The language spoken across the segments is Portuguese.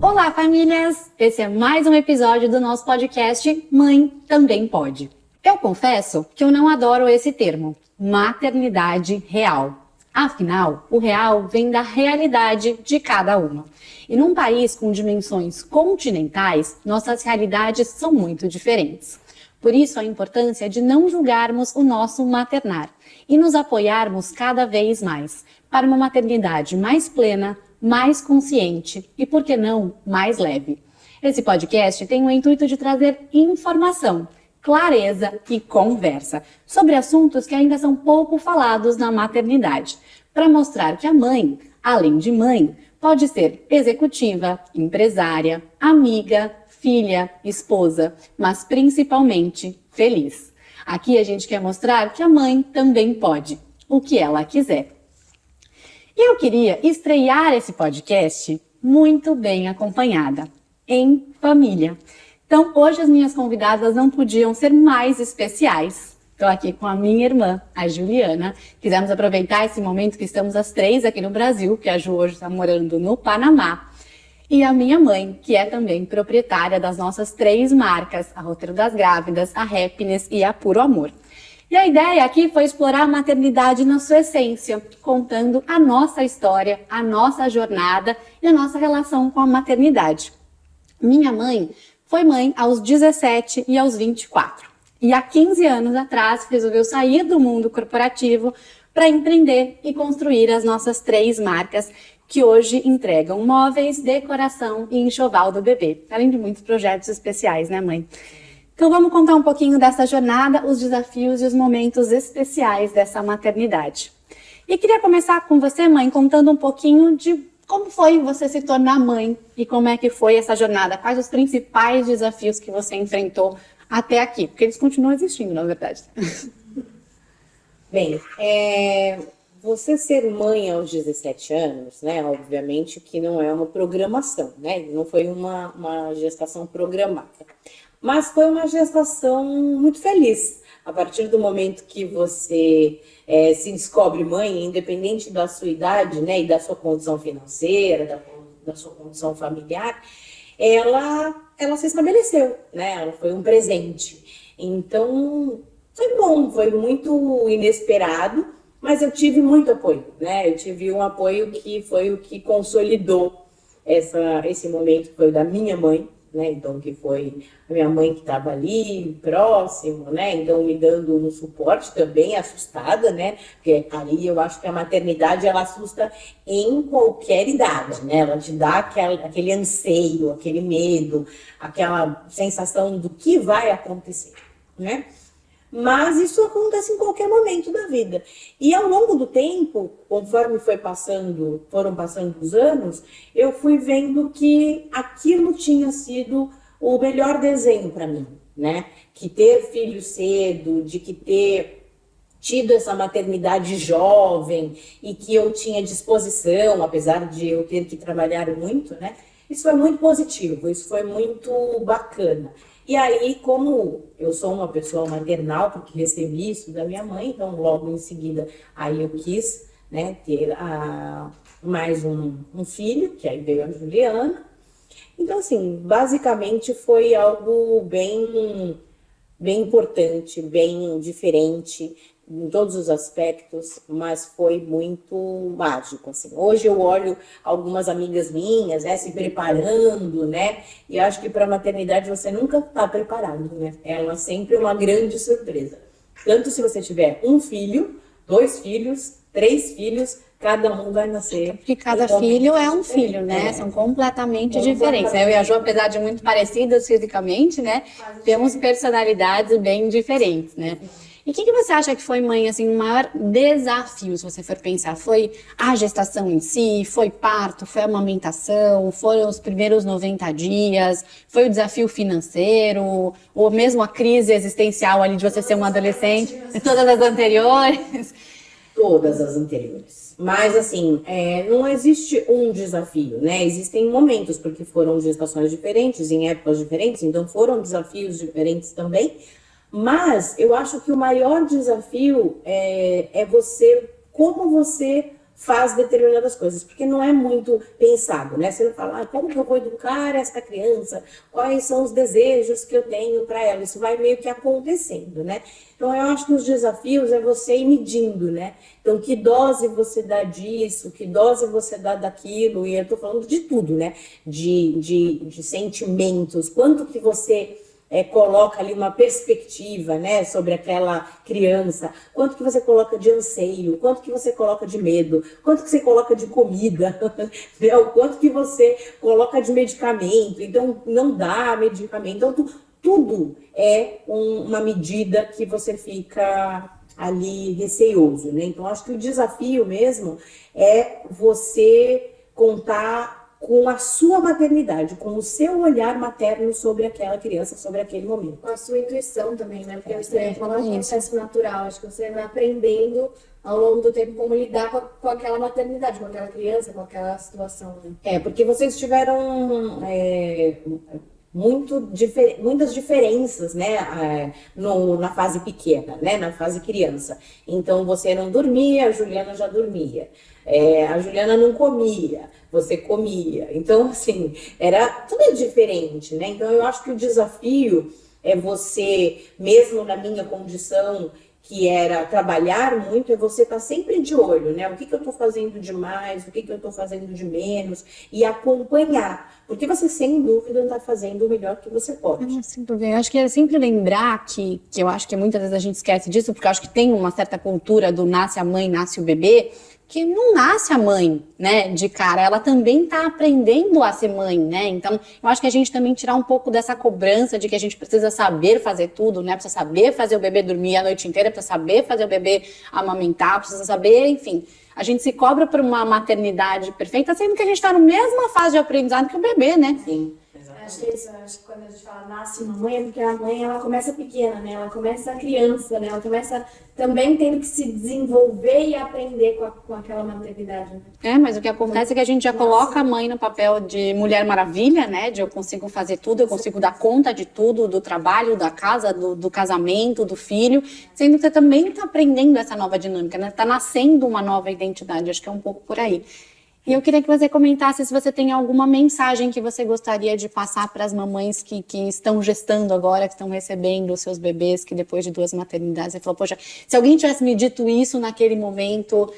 Olá, famílias! Esse é mais um episódio do nosso podcast Mãe Também Pode. Eu confesso que eu não adoro esse termo, maternidade real. Afinal, o real vem da realidade de cada uma. E num país com dimensões continentais, nossas realidades são muito diferentes. Por isso, a importância de não julgarmos o nosso maternar e nos apoiarmos cada vez mais para uma maternidade mais plena, mais consciente e, por que não, mais leve. Esse podcast tem o intuito de trazer informação, clareza e conversa sobre assuntos que ainda são pouco falados na maternidade, para mostrar que a mãe, além de mãe, pode ser executiva, empresária, amiga, filha, esposa, mas principalmente feliz. Aqui a gente quer mostrar que a mãe também pode, o que ela quiser. E eu queria estrear esse podcast muito bem acompanhada, em família. Então, hoje as minhas convidadas não podiam ser mais especiais. Estou aqui com a minha irmã, a Juliana. Quisemos aproveitar esse momento que estamos as três aqui no Brasil, porque a Ju hoje está morando no Panamá. E a minha mãe, que é também proprietária das nossas três marcas, a Roteiro das Grávidas, a Happiness e a Puro Amor. E a ideia aqui foi explorar a maternidade na sua essência, contando a nossa história, a nossa jornada e a nossa relação com a maternidade. Minha mãe foi mãe aos 17 e aos 24. E há 15 anos atrás resolveu sair do mundo corporativo para empreender e construir as nossas três marcas, que hoje entregam móveis, decoração e enxoval do bebê, além de muitos projetos especiais, né, mãe? Então vamos contar um pouquinho dessa jornada, os desafios e os momentos especiais dessa maternidade. E queria começar com você, mãe, contando um pouquinho de como foi você se tornar mãe e como é que foi essa jornada, quais os principais desafios que você enfrentou até aqui, porque eles continuam existindo, na verdade. Bem, você ser mãe aos 17 anos, né, obviamente que não é uma programação, né, não foi uma gestação programada, mas foi uma gestação muito feliz. A partir do momento que você se descobre mãe, independente da sua idade, né, e da sua condição financeira, da sua condição familiar, ela se estabeleceu, né, ela foi um presente. Então, foi bom, foi muito inesperado, mas eu tive muito apoio, né? Eu tive um apoio que foi o que consolidou esse momento, foi o da minha mãe, né? Então, que foi a minha mãe que estava ali, próximo, né? Então, me dando um suporte também, assustada, né? Porque ali eu acho que a maternidade, ela assusta em qualquer idade, né? Ela te dá aquele anseio, aquele medo, aquela sensação do que vai acontecer, né? Mas isso acontece em qualquer momento da vida. E ao longo do tempo, conforme foram passando os anos, eu fui vendo que aquilo tinha sido o melhor desenho para mim, né? Que ter filho cedo, de que ter tido essa maternidade jovem e que eu tinha disposição, apesar de eu ter que trabalhar muito, né? Isso foi muito positivo, isso foi muito bacana. E aí, como eu sou uma pessoa maternal, porque recebi isso da minha mãe, então logo em seguida aí eu quis, né, ter mais um filho, que aí veio a Juliana. Então, assim, basicamente foi algo bem importante, bem diferente em todos os aspectos, mas foi muito mágico, assim. Hoje eu olho algumas amigas minhas, né, se preparando, né, e acho que para a maternidade você nunca está preparado, né, ela é sempre uma grande surpresa. Tanto se você tiver um filho, 2 filhos, 3 filhos, cada um vai nascer. Porque cada filho é um filho, né? São completamente diferentes. Eu e a Jo, apesar de muito parecidas fisicamente, né? Temos personalidades bem diferentes, né? E o que você acha que foi, mãe, assim, o maior desafio, se você for pensar? Foi a gestação em si? Foi parto? Foi a amamentação? Foram os primeiros 90 dias? Foi o desafio financeiro? Ou mesmo a crise existencial ali de você ser uma adolescente? Todas as anteriores? Todas as anteriores. Mas, assim, não existe um desafio, né? Existem momentos, porque foram gestações diferentes, em épocas diferentes, então foram desafios diferentes também. Mas eu acho que o maior desafio é como você faz determinadas coisas, porque não é muito pensado, né? Você não fala, como que eu vou educar essa criança? Quais são os desejos que eu tenho para ela? Isso vai meio que acontecendo, né? Então, eu acho que os desafios é você ir medindo, né? Então, que dose você dá disso, que dose você dá daquilo, e eu tô falando de tudo, né? De sentimentos, quanto que você coloca ali uma perspectiva, né, sobre aquela criança, quanto que você coloca de anseio, quanto que você coloca de medo, quanto que você coloca de comida, né, o quanto que você coloca de medicamento, então não dá medicamento, então tudo é uma medida que você fica ali receoso, né? Então acho que o desafio mesmo é você contar com a sua maternidade, com o seu olhar materno sobre aquela criança, sobre aquele momento. Com a sua intuição também, né? Porque você falou um processo natural, acho que você vai aprendendo ao longo do tempo como lidar com aquela maternidade, com aquela criança, com aquela situação, né? Porque vocês tiveram muitas diferenças, né, na fase pequena, né, na fase criança. Então, você não dormia, a Juliana já dormia. A Juliana não comia, você comia. Então, assim, tudo diferente, né? Então, eu acho que o desafio é você, mesmo na minha condição, que era trabalhar muito, é você estar sempre de olho, né? O que eu estou fazendo de mais, o que eu estou fazendo de menos, e acompanhar. Porque você, sem dúvida, está fazendo o melhor que você pode. Sem dúvida. Eu acho que é sempre lembrar que eu acho que muitas vezes a gente esquece disso, porque eu acho que tem uma certa cultura do nasce a mãe, nasce o bebê, que não nasce a mãe, né, de cara, ela também está aprendendo a ser mãe, né, então eu acho que a gente também tirar um pouco dessa cobrança de que a gente precisa saber fazer tudo, né, precisa saber fazer o bebê dormir a noite inteira, precisa saber fazer o bebê amamentar, precisa saber, enfim, a gente se cobra por uma maternidade perfeita, sendo que a gente está na mesma fase de aprendizado que o bebê, né. Sim. Acho que isso, acho que quando a gente fala nasce uma mãe, é porque a mãe ela começa pequena, né? Ela começa criança, né? Ela começa também tendo que se desenvolver e aprender com aquela maternidade, né? Mas o que acontece é que a gente já coloca a mãe no papel de Mulher Maravilha, né? De eu consigo fazer tudo, eu consigo dar conta de tudo, do trabalho, da casa, do casamento, do filho, sendo que você também está aprendendo essa nova dinâmica, né? Está nascendo uma nova identidade, acho que é um pouco por aí. E eu queria que você comentasse se você tem alguma mensagem que você gostaria de passar para as mamães que estão gestando agora, que estão recebendo os seus bebês, que depois de 2 maternidades, você falou, poxa, se alguém tivesse me dito isso naquele momento,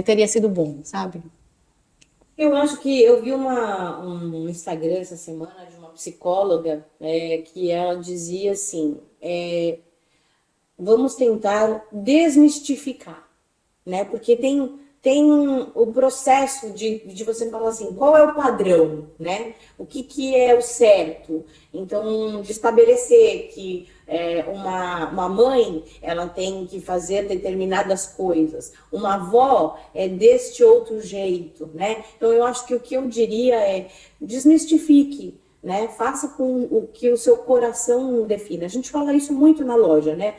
teria sido bom, sabe? Eu acho que eu vi um Instagram essa semana de uma psicóloga que ela dizia assim, vamos tentar desmistificar, né? Porque tem o processo de você falar assim, qual é o padrão, né? O que é o certo? Então, de estabelecer que uma mãe, ela tem que fazer determinadas coisas. Uma avó é deste outro jeito, né? Então, eu acho que o que eu diria é desmistifique, né? Faça com o que o seu coração defina. A gente fala isso muito na loja, né?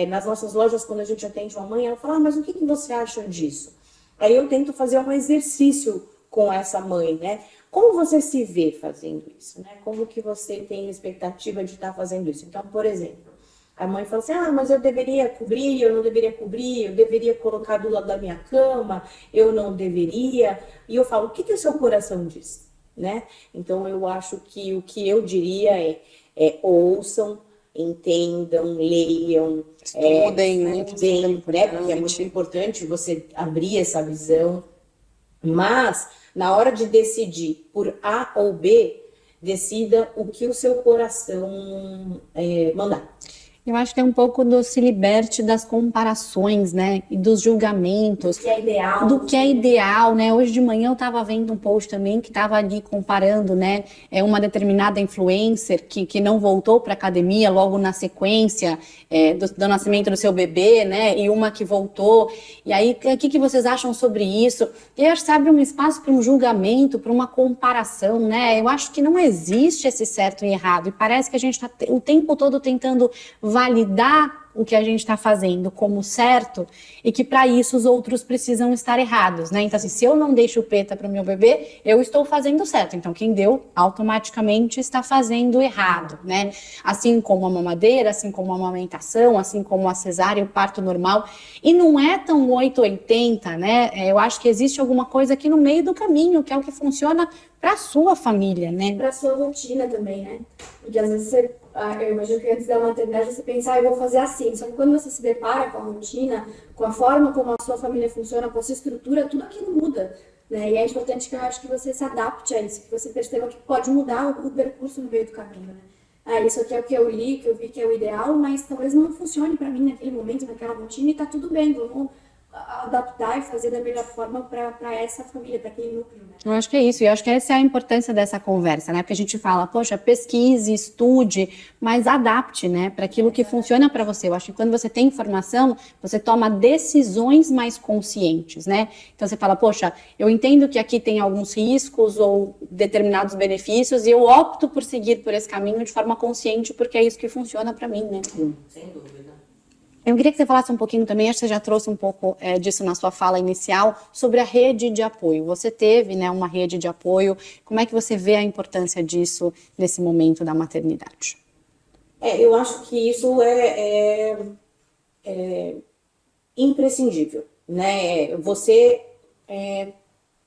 Nas nossas lojas, quando a gente atende uma mãe, ela fala, mas o que você acha disso? Aí eu tento fazer um exercício com essa mãe, né? Como você se vê fazendo isso, né? Como que você tem expectativa de estar fazendo isso? Então, por exemplo, a mãe fala assim, mas eu deveria cobrir, eu não deveria cobrir, eu deveria colocar do lado da minha cama, eu não deveria. E eu falo, o que o seu coração diz, né? Então, eu acho que o que eu diria é ouçam, entendam, leiam, Estudem, né? Porque é muito importante você abrir essa visão, mas na hora de decidir por A ou B, decida o que o seu coração mandar. Eu acho que é um pouco do se liberte das comparações, né? E dos julgamentos. Do que é ideal. Do que é ideal, né? Hoje de manhã eu estava vendo um post também que estava ali comparando, né? Uma determinada influencer que não voltou para a academia logo na sequência do nascimento do seu bebê, né? E uma que voltou. E aí, o que vocês acham sobre isso? E acho que se abre um espaço para um julgamento, para uma comparação, né? Eu acho que não existe esse certo e errado. E parece que a gente está o tempo todo tentando validar o que a gente está fazendo como certo e que para isso os outros precisam estar errados, né? Então, assim, se eu não dei chupeta para o meu bebê, eu estou fazendo certo. Então, quem deu automaticamente está fazendo errado, né? Assim como a mamadeira, assim como a amamentação, assim como a cesárea, o parto normal. E não é tão 880, né? Eu acho que existe alguma coisa aqui no meio do caminho, que é o que funciona para a sua família, né? Para sua rotina também, né? Porque às vezes você, eu imagino que antes da maternidade você pensa, eu vou fazer assim. Só que quando você se depara com a rotina, com a forma como a sua família funciona, com a sua estrutura, tudo aquilo muda, né? E é importante que eu acho que você se adapte a isso, que você perceba que pode mudar o percurso no meio do caminho, né? Isso aqui é o que eu li, que eu vi que é o ideal, mas talvez não funcione para mim naquele momento, naquela rotina, e tá tudo bem, vamos adaptar e fazer da melhor forma para essa família, para aquele núcleo, né? Eu acho que é isso, e eu acho que essa é a importância dessa conversa, né? Porque a gente fala, poxa, pesquise, estude, mas adapte, né, para aquilo que funciona para você. Eu acho que quando você tem informação, você toma decisões mais conscientes, né? Então você fala, poxa, eu entendo que aqui tem alguns riscos ou determinados benefícios e eu opto por seguir por esse caminho de forma consciente porque é isso que funciona para mim, né? Sem dúvida. Eu queria que você falasse um pouquinho também, acho que você já trouxe um pouco disso na sua fala inicial, sobre a rede de apoio. Você teve, né, uma rede de apoio, como é que você vê a importância disso nesse momento da maternidade? Eu acho que isso é imprescindível, né? Você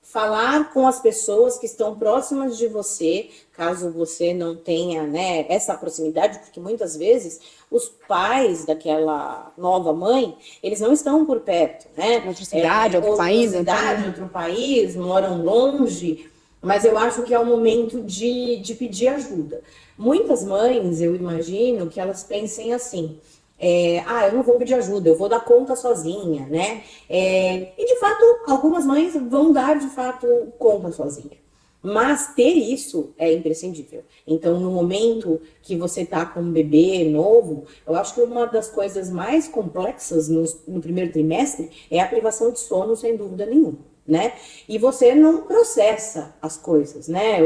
falar com as pessoas que estão próximas de você, caso você não tenha, né, essa proximidade, porque muitas vezes os pais daquela nova mãe, eles não estão por perto, né? Outra cidade, outro país. Outro país, moram longe, mas eu acho que é o momento de pedir ajuda. Muitas mães, eu imagino, que elas pensem assim, eu não vou pedir ajuda, eu vou dar conta sozinha, né? E de fato, algumas mães vão dar de fato conta sozinha. Mas ter isso é imprescindível. Então, no momento que você está com um bebê novo, eu acho que uma das coisas mais complexas no primeiro trimestre é a privação de sono, sem dúvida nenhuma, né? E você não processa as coisas, né?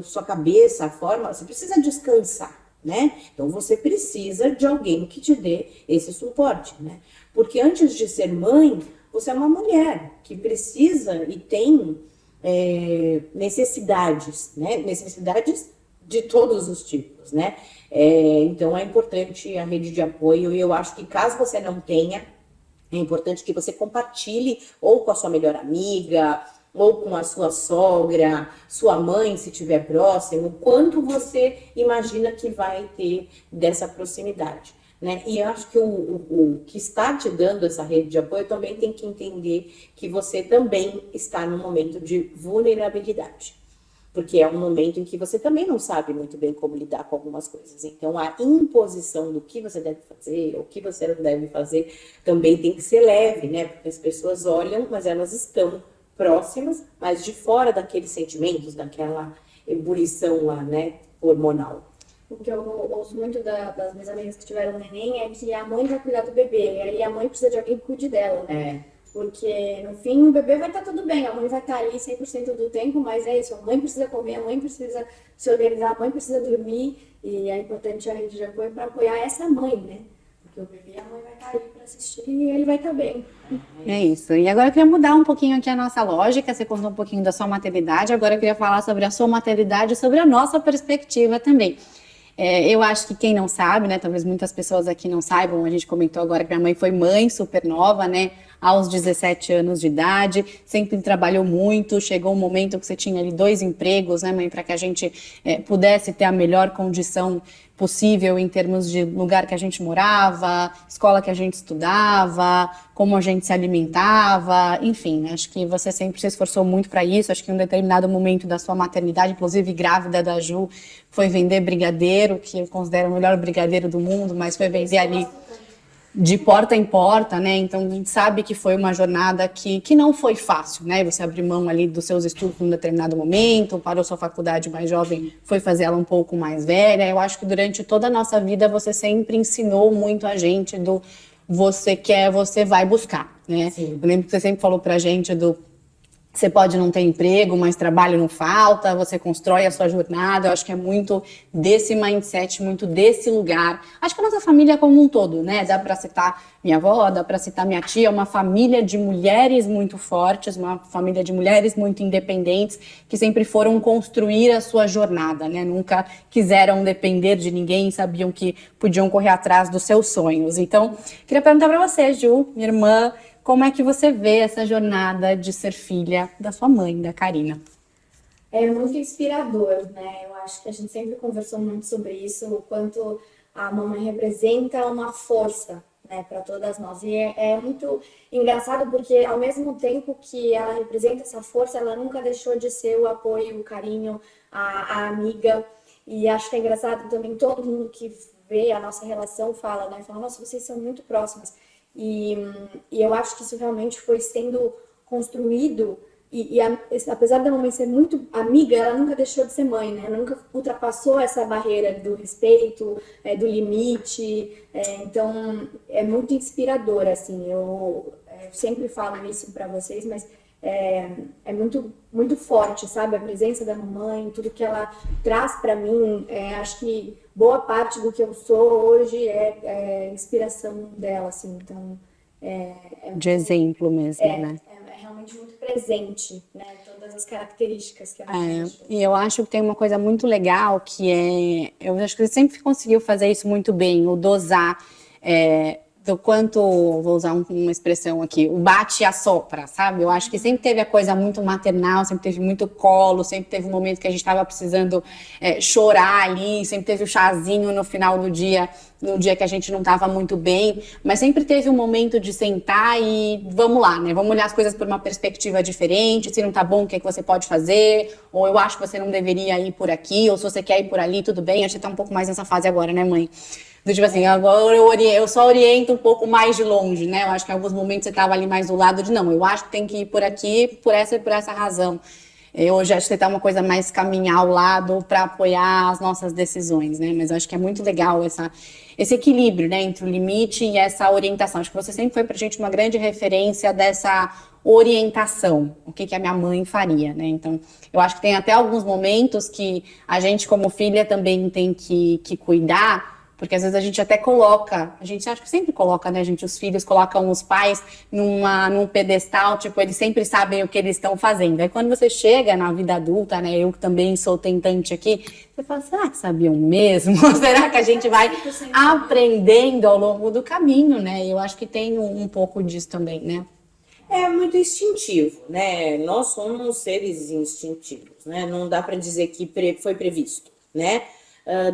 Sua cabeça, a forma, você precisa descansar, né? Então você precisa de alguém que te dê esse suporte, né? Porque antes de ser mãe, você é uma mulher que precisa e tem necessidades, né? Necessidades de todos os tipos, né? Então é importante a rede de apoio, e eu acho que caso você não tenha, é importante que você compartilhe ou com a sua melhor amiga, ou com a sua sogra, sua mãe, se estiver próximo, quanto você imagina que vai ter dessa proximidade, né? E eu acho que o que está te dando essa rede de apoio também tem que entender que você também está num momento de vulnerabilidade, porque é um momento em que você também não sabe muito bem como lidar com algumas coisas. Então, a imposição do que você deve fazer, ou o que você não deve fazer, também tem que ser leve, né? Porque as pessoas olham, mas elas estão próximas, mas de fora daqueles sentimentos, daquela ebulição lá, né, hormonal. O que eu ouço muito das minhas amigas que tiveram neném é que a mãe vai cuidar do bebê, e aí a mãe precisa de alguém que cuide dela, né? Porque, no fim, o bebê vai estar tudo bem, a mãe vai estar ali 100% do tempo, mas é isso, a mãe precisa comer, a mãe precisa se organizar, a mãe precisa dormir, e é importante a rede de apoio para apoiar essa mãe, né? Porque o bebê, a mãe vai estar ali para assistir e ele vai estar bem. É isso. E agora eu queria mudar um pouquinho aqui a nossa lógica. Você contou um pouquinho da sua maternidade, agora eu queria falar sobre a sua maternidade e sobre a nossa perspectiva também. Eu acho que quem não sabe, né, talvez muitas pessoas aqui não saibam, a gente comentou agora que minha mãe foi mãe super nova, né, aos 17 anos de idade, sempre trabalhou muito, chegou um momento que você tinha ali 2 empregos, né, mãe, para que a gente pudesse ter a melhor condição possível em termos de lugar que a gente morava, escola que a gente estudava, como a gente se alimentava, enfim, acho que você sempre se esforçou muito para isso. Acho que em um determinado momento da sua maternidade, inclusive grávida da Ju, foi vender brigadeiro, que eu considero o melhor brigadeiro do mundo, mas foi vender ali de porta em porta, né? Então a gente sabe que foi uma jornada que não foi fácil, né? Você abriu mão ali dos seus estudos num determinado momento, parou sua faculdade mais jovem, foi fazer ela um pouco mais velha. Eu acho que durante toda a nossa vida você sempre ensinou muito a gente do você quer, você vai buscar, né? Sim. Eu lembro que você sempre falou pra gente do Você pode não ter emprego, mas trabalho não falta, você constrói a sua jornada. Eu acho que é muito desse mindset, muito desse lugar. Acho que a nossa família é como um todo, né? Dá para citar minha avó, dá para citar minha tia, uma família de mulheres muito fortes, uma família de mulheres muito independentes, que sempre foram construir a sua jornada, né? Nunca quiseram depender de ninguém, sabiam que podiam correr atrás dos seus sonhos. Então, queria perguntar para você, Ju, minha irmã, como é que você vê essa jornada de ser filha da sua mãe, da Karina? É muito inspirador, né? Eu acho que a gente sempre conversou muito sobre isso, o quanto a mamãe representa uma força, né, para todas nós. E é muito engraçado porque, ao mesmo tempo que ela representa essa força, ela nunca deixou de ser o apoio, o carinho, a amiga. E acho que é engraçado também, todo mundo que vê a nossa relação fala, né? Fala, nossa, vocês são muito próximas. E eu acho que isso realmente foi sendo construído. Apesar da mamãe ser muito amiga, ela nunca deixou de ser mãe, né? Ela nunca ultrapassou essa barreira do respeito, do limite. Então, é muito inspirador, assim. Eu sempre falo isso para vocês, mas é muito, muito forte, sabe? A presença da mamãe, tudo que ela traz para mim. Acho que boa parte do que eu sou hoje é inspiração dela, assim. Então, De exemplo mesmo, né? É realmente muito presente, né? Todas as características que ela tem. E eu acho que tem uma coisa muito legal que eu acho que você sempre conseguiu fazer isso muito bem, o dosar do quanto, vou usar uma expressão aqui, o bate e assopra, sabe? Eu acho que sempre teve a coisa muito maternal, sempre teve muito colo, sempre teve um momento que a gente estava precisando chorar ali, sempre teve o chazinho no final do dia, no dia que a gente não estava muito bem, mas sempre teve um momento de sentar e vamos lá, né? Vamos olhar as coisas por uma perspectiva diferente, se não tá bom, o que é que você pode fazer, ou eu acho que você não deveria ir por aqui, ou se você quer ir por ali, tudo bem, acho que tá um pouco mais nessa fase agora, né, mãe? Do tipo assim, agora eu só oriento um pouco mais de longe, né? Eu acho que em alguns momentos você estava ali mais do lado de, não, eu acho que tem que ir por aqui, por essa e por essa razão. Hoje acho que está uma coisa mais caminhar ao lado para apoiar as nossas decisões, né? Mas eu acho que é muito legal esse equilíbrio, né, entre o limite e essa orientação. Acho que você sempre foi para a gente uma grande referência dessa orientação, o que a minha mãe faria, né? Então, eu acho que tem até alguns momentos que a gente como filha também tem que cuidar, porque às vezes a gente até coloca, a gente acha que sempre coloca, né, gente? Os filhos colocam os pais num pedestal, tipo, eles sempre sabem o que eles estão fazendo. Aí quando você chega na vida adulta, né, eu também sou tentante aqui, você fala, será que sabiam mesmo? Será que a gente vai aprendendo ao longo do caminho, né? E eu acho que tem um pouco disso também, né? É muito instintivo, né? Nós somos seres instintivos, né? Não dá para dizer que foi previsto, né?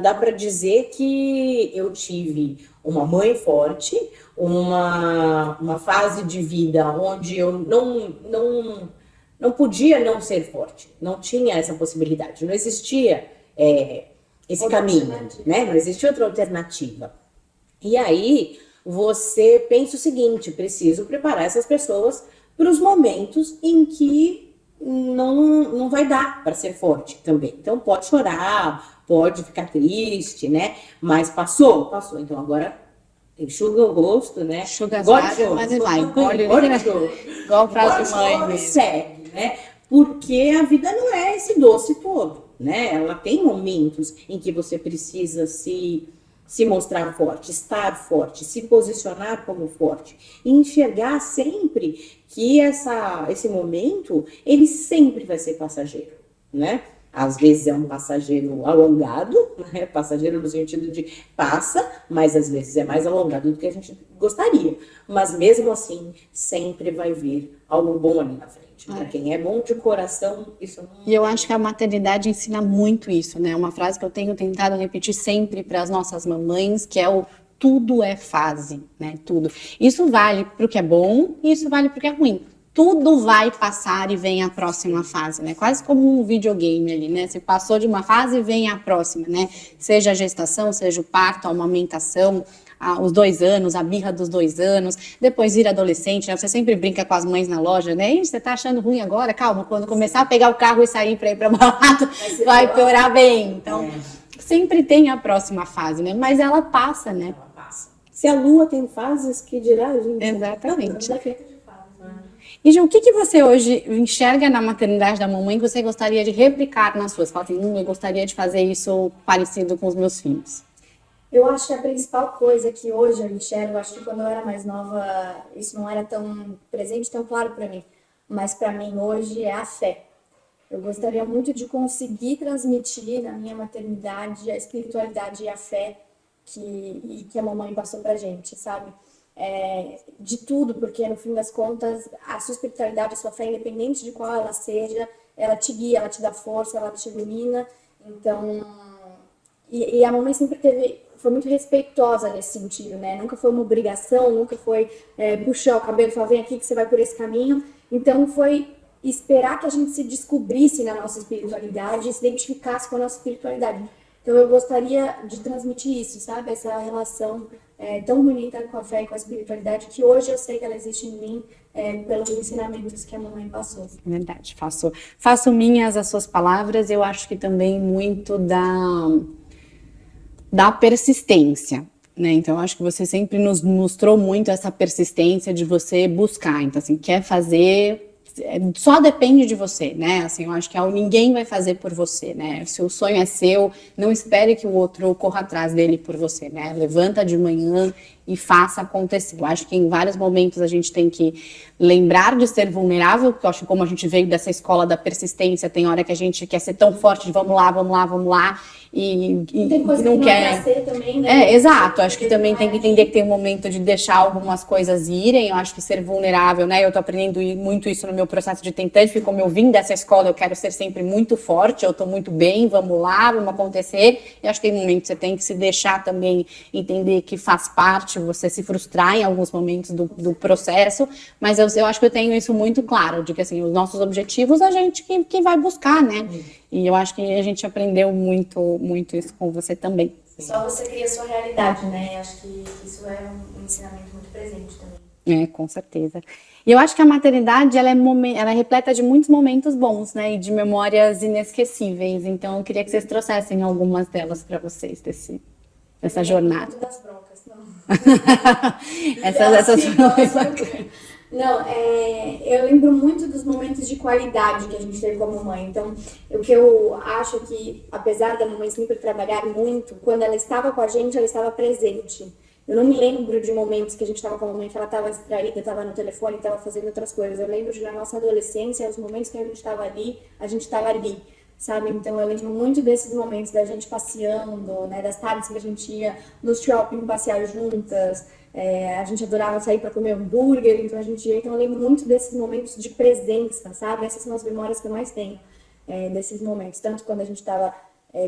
Dá para dizer que eu tive uma mãe forte, uma fase de vida onde eu não podia não ser forte, não tinha essa possibilidade, não existia esse caminho, né? Não existia outra alternativa. E aí você pensa o seguinte, preciso preparar essas pessoas para os momentos em que não vai dar para ser forte também. Então pode chorar, pode ficar triste, né? Mas passou. Então agora enxuga o rosto, né? Enxuga as lágrimas, mas vai. Igual frase de mãe. Segue, né? Porque a vida não é esse doce todo, né? Ela tem momentos em que você precisa se mostrar forte, estar forte, se posicionar como forte. E enxergar sempre que esse momento, ele sempre vai ser passageiro, né? Às vezes é um passageiro alongado, né? Passageiro no sentido de passa, mas às vezes é mais alongado do que a gente gostaria. Mas mesmo assim, sempre vai vir algo bom ali na frente. Para quem é bom de coração, isso não... E eu acho que a maternidade ensina muito isso, né? Uma frase que eu tenho tentado repetir sempre para as nossas mamães, que é o tudo é fase, né? Tudo. Isso vale para o que é bom e isso vale para o que é ruim. Tudo vai passar e vem a próxima fase, né? Quase como um videogame ali, né? Você passou de uma fase e vem a próxima, né? Seja a gestação, seja o parto, a amamentação, os 2 anos, a birra dos 2 anos, depois vir adolescente, né? Você sempre brinca com as mães na loja, né? Você tá achando ruim agora? Calma, quando começar a pegar o carro e sair para ir para balada, vai piorar bem. Então, sempre tem a próxima fase, né? Mas ela passa, né? Ela passa. Se a lua tem fases, que dirá a gente? Exatamente. E, Ju, o que você hoje enxerga na maternidade da mamãe que você gostaria de replicar nas suas? Fala assim, eu gostaria de fazer isso parecido com os meus filhos. Eu acho que a principal coisa que hoje eu enxergo, acho que quando eu era mais nova, isso não era tão presente, tão claro para mim. Mas para mim hoje é a fé. Eu gostaria muito de conseguir transmitir na minha maternidade a espiritualidade e a fé que a mamãe passou pra gente, sabe? De tudo, porque no fim das contas, a sua espiritualidade, a sua fé, independente de qual ela seja, ela te guia, ela te dá força, ela te ilumina. Então, e a mamãe sempre foi muito respeitosa nesse sentido, né? Nunca foi uma obrigação, nunca foi puxar o cabelo e falar, vem aqui que você vai por esse caminho. Então, foi esperar que a gente se descobrisse na nossa espiritualidade e se identificasse com a nossa espiritualidade. Então, eu gostaria de transmitir isso, sabe? Essa relação tão bonita com a fé e com a espiritualidade, que hoje eu sei que ela existe em mim pelos ensinamentos que a mamãe passou. Verdade, faço minhas as suas palavras. Eu acho que também muito da persistência, né? Então, eu acho que você sempre nos mostrou muito essa persistência de você buscar. Então, assim, quer fazer... Só depende de você, né? Assim, eu acho que ninguém vai fazer por você, né? Se o sonho é seu, não espere que o outro corra atrás dele por você, né? Levanta de manhã e faça acontecer. Eu acho que em vários momentos a gente tem que lembrar de ser vulnerável, porque eu acho que como a gente veio dessa escola da persistência, tem hora que a gente quer ser tão forte de vamos lá, e tem coisa não que quer. Não ser também, né? Exato. Acho que também tem que entender que tem um momento de deixar algumas coisas irem. Eu acho que ser vulnerável, né? Eu tô aprendendo muito isso no meu processo de tentante, porque como eu vim dessa escola, eu quero ser sempre muito forte, eu tô muito bem, vamos lá, vamos acontecer. E acho que tem momentos que você tem que se deixar também entender que faz parte você se frustrar em alguns momentos do processo, mas eu acho que eu tenho isso muito claro, de que assim, os nossos objetivos a gente que vai buscar, né? E eu acho que a gente aprendeu muito isso com você também. Só você cria a sua realidade, né? Acho que isso é um ensinamento muito presente também. Com certeza. E eu acho que a maternidade, ela é repleta de muitos momentos bons, né? E de memórias inesquecíveis. Então, eu queria que vocês trouxessem algumas delas para vocês dessa jornada. Muito das broncas, não. essas Não, eu lembro muito dos momentos de qualidade que a gente teve com a mamãe. Então, o que eu acho que, apesar da mamãe sempre trabalhar muito, quando ela estava com a gente, ela estava presente. Eu não me lembro de momentos que a gente estava com a mamãe que ela estava distraída, estava no telefone, estava fazendo outras coisas. Eu lembro de na nossa adolescência, os momentos que a gente estava ali, sabe? Então eu lembro muito desses momentos da gente passeando, né? Das tardes que a gente ia no shopping passear juntas. A gente adorava sair para comer hambúrguer, então a gente ia. Então eu lembro muito desses momentos de presença, sabe? Essas são as memórias que eu mais tenho desses momentos. Tanto quando a gente estava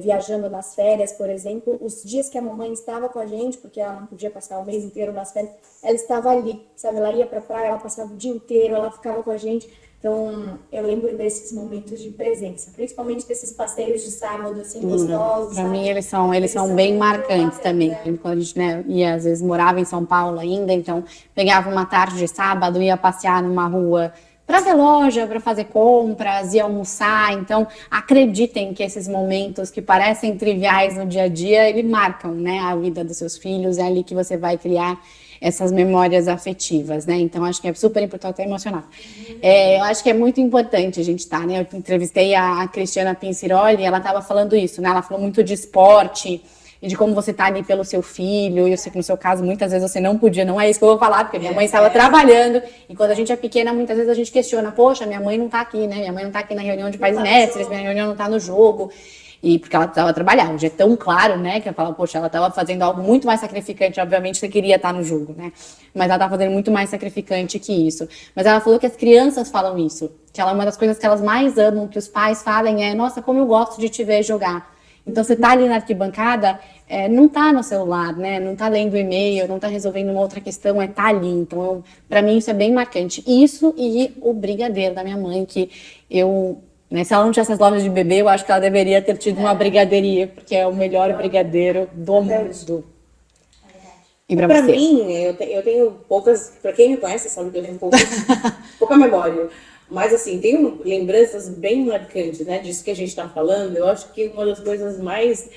viajando nas férias, por exemplo, os dias que a mamãe estava com a gente, porque ela não podia passar o mês inteiro nas férias, ela estava ali, sabe? Ela ia pra praia, ela passava o dia inteiro, ela ficava com a gente. Então, eu lembro desses momentos de presença, principalmente desses passeios de sábado, assim, gostosos. Para mim, eles são bem marcantes também. Quando a gente, né, ia, às vezes, morava em São Paulo ainda, então pegava uma tarde de sábado, ia passear numa rua para ver loja, para fazer compras, ir almoçar. Então, acreditem que esses momentos que parecem triviais no dia a dia, eles marcam, né, a vida dos seus filhos. É ali que você vai criar essas memórias afetivas, né? Então, acho que é super importante, até emocionar. Eu acho que é muito importante a gente estar, né? Eu entrevistei a Cristiana Pinciroli, ela estava falando isso, né? Ela falou muito de esporte e de como você tá ali pelo seu filho. E eu sei que no seu caso, muitas vezes você não podia, não é isso que eu vou falar, porque minha mãe estava trabalhando. E quando a gente é pequena, muitas vezes a gente questiona, poxa, minha mãe não tá aqui, né? Minha mãe não tá aqui na reunião de pais e mestres, minha reunião não tá no jogo. E porque ela estava trabalhando, já é tão claro, né, que eu falo, poxa, ela estava fazendo algo muito mais sacrificante, obviamente você queria estar no jogo, né, mas ela estava fazendo muito mais sacrificante que isso. Mas ela falou que as crianças falam isso, que ela, uma das coisas que elas mais amam, que os pais falem é, nossa, como eu gosto de te ver jogar. Então você tá ali na arquibancada, não tá no celular, né, não tá lendo e-mail, não tá resolvendo uma outra questão, tá ali. Então, para mim isso é bem marcante. Isso e o brigadeiro da minha mãe, que eu... Se ela não tivesse as lojas de bebê, eu acho que ela deveria ter tido uma brigadeiria, porque é o melhor brigadeiro do mundo. E pra mim, eu tenho poucas... Pra quem me conhece, sabe que eu tenho pouca memória. Mas, assim, tem lembranças bem marcantes, né, disso que a gente está falando. Eu acho que uma das coisas mais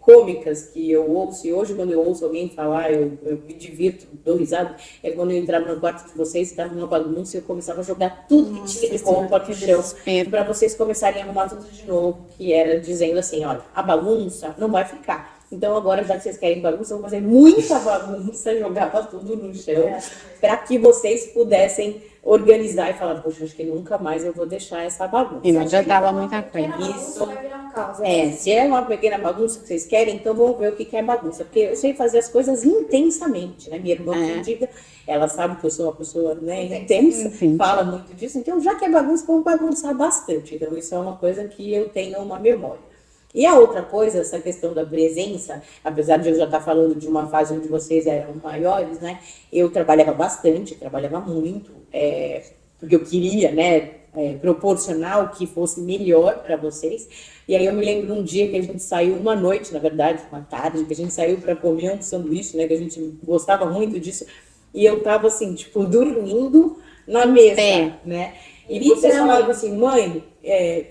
cômicas que eu ouço, e hoje quando eu ouço alguém falar, eu me divirto, dou risada, é quando eu entrava no quarto de vocês, estava uma bagunça e eu começava a jogar tudo que tinha de roupa no chão, para vocês começarem a arrumar tudo de novo, que era dizendo assim, olha, a bagunça não vai ficar. Então agora, já que vocês querem bagunça, eu vou fazer muita bagunça, jogava tudo no chão, para que vocês pudessem organizar e falar, poxa, acho que nunca mais eu vou deixar essa bagunça. E não adiantava muita coisa. Isso vai virar um caos. Se é uma pequena bagunça que vocês querem, então vamos ver o que é bagunça. Porque eu sei fazer as coisas intensamente, né? Minha irmã que diga, ela sabe que eu sou uma pessoa, né, intensa, fala muito disso. Então, já que é bagunça, vamos bagunçar bastante. Então, isso é uma coisa que eu tenho uma memória. E a outra coisa, essa questão da presença, apesar de eu já estar falando de uma fase onde vocês eram maiores, né? Eu trabalhava bastante, trabalhava muito, porque eu queria, né, proporcionar o que fosse melhor para vocês. E aí eu me lembro um dia que a gente saiu, uma noite, na verdade, uma tarde, que a gente saiu para comer um sanduíche, né, que a gente gostava muito disso, e eu tava assim, tipo, dormindo na mesa, né? E vocês falavam assim, mãe,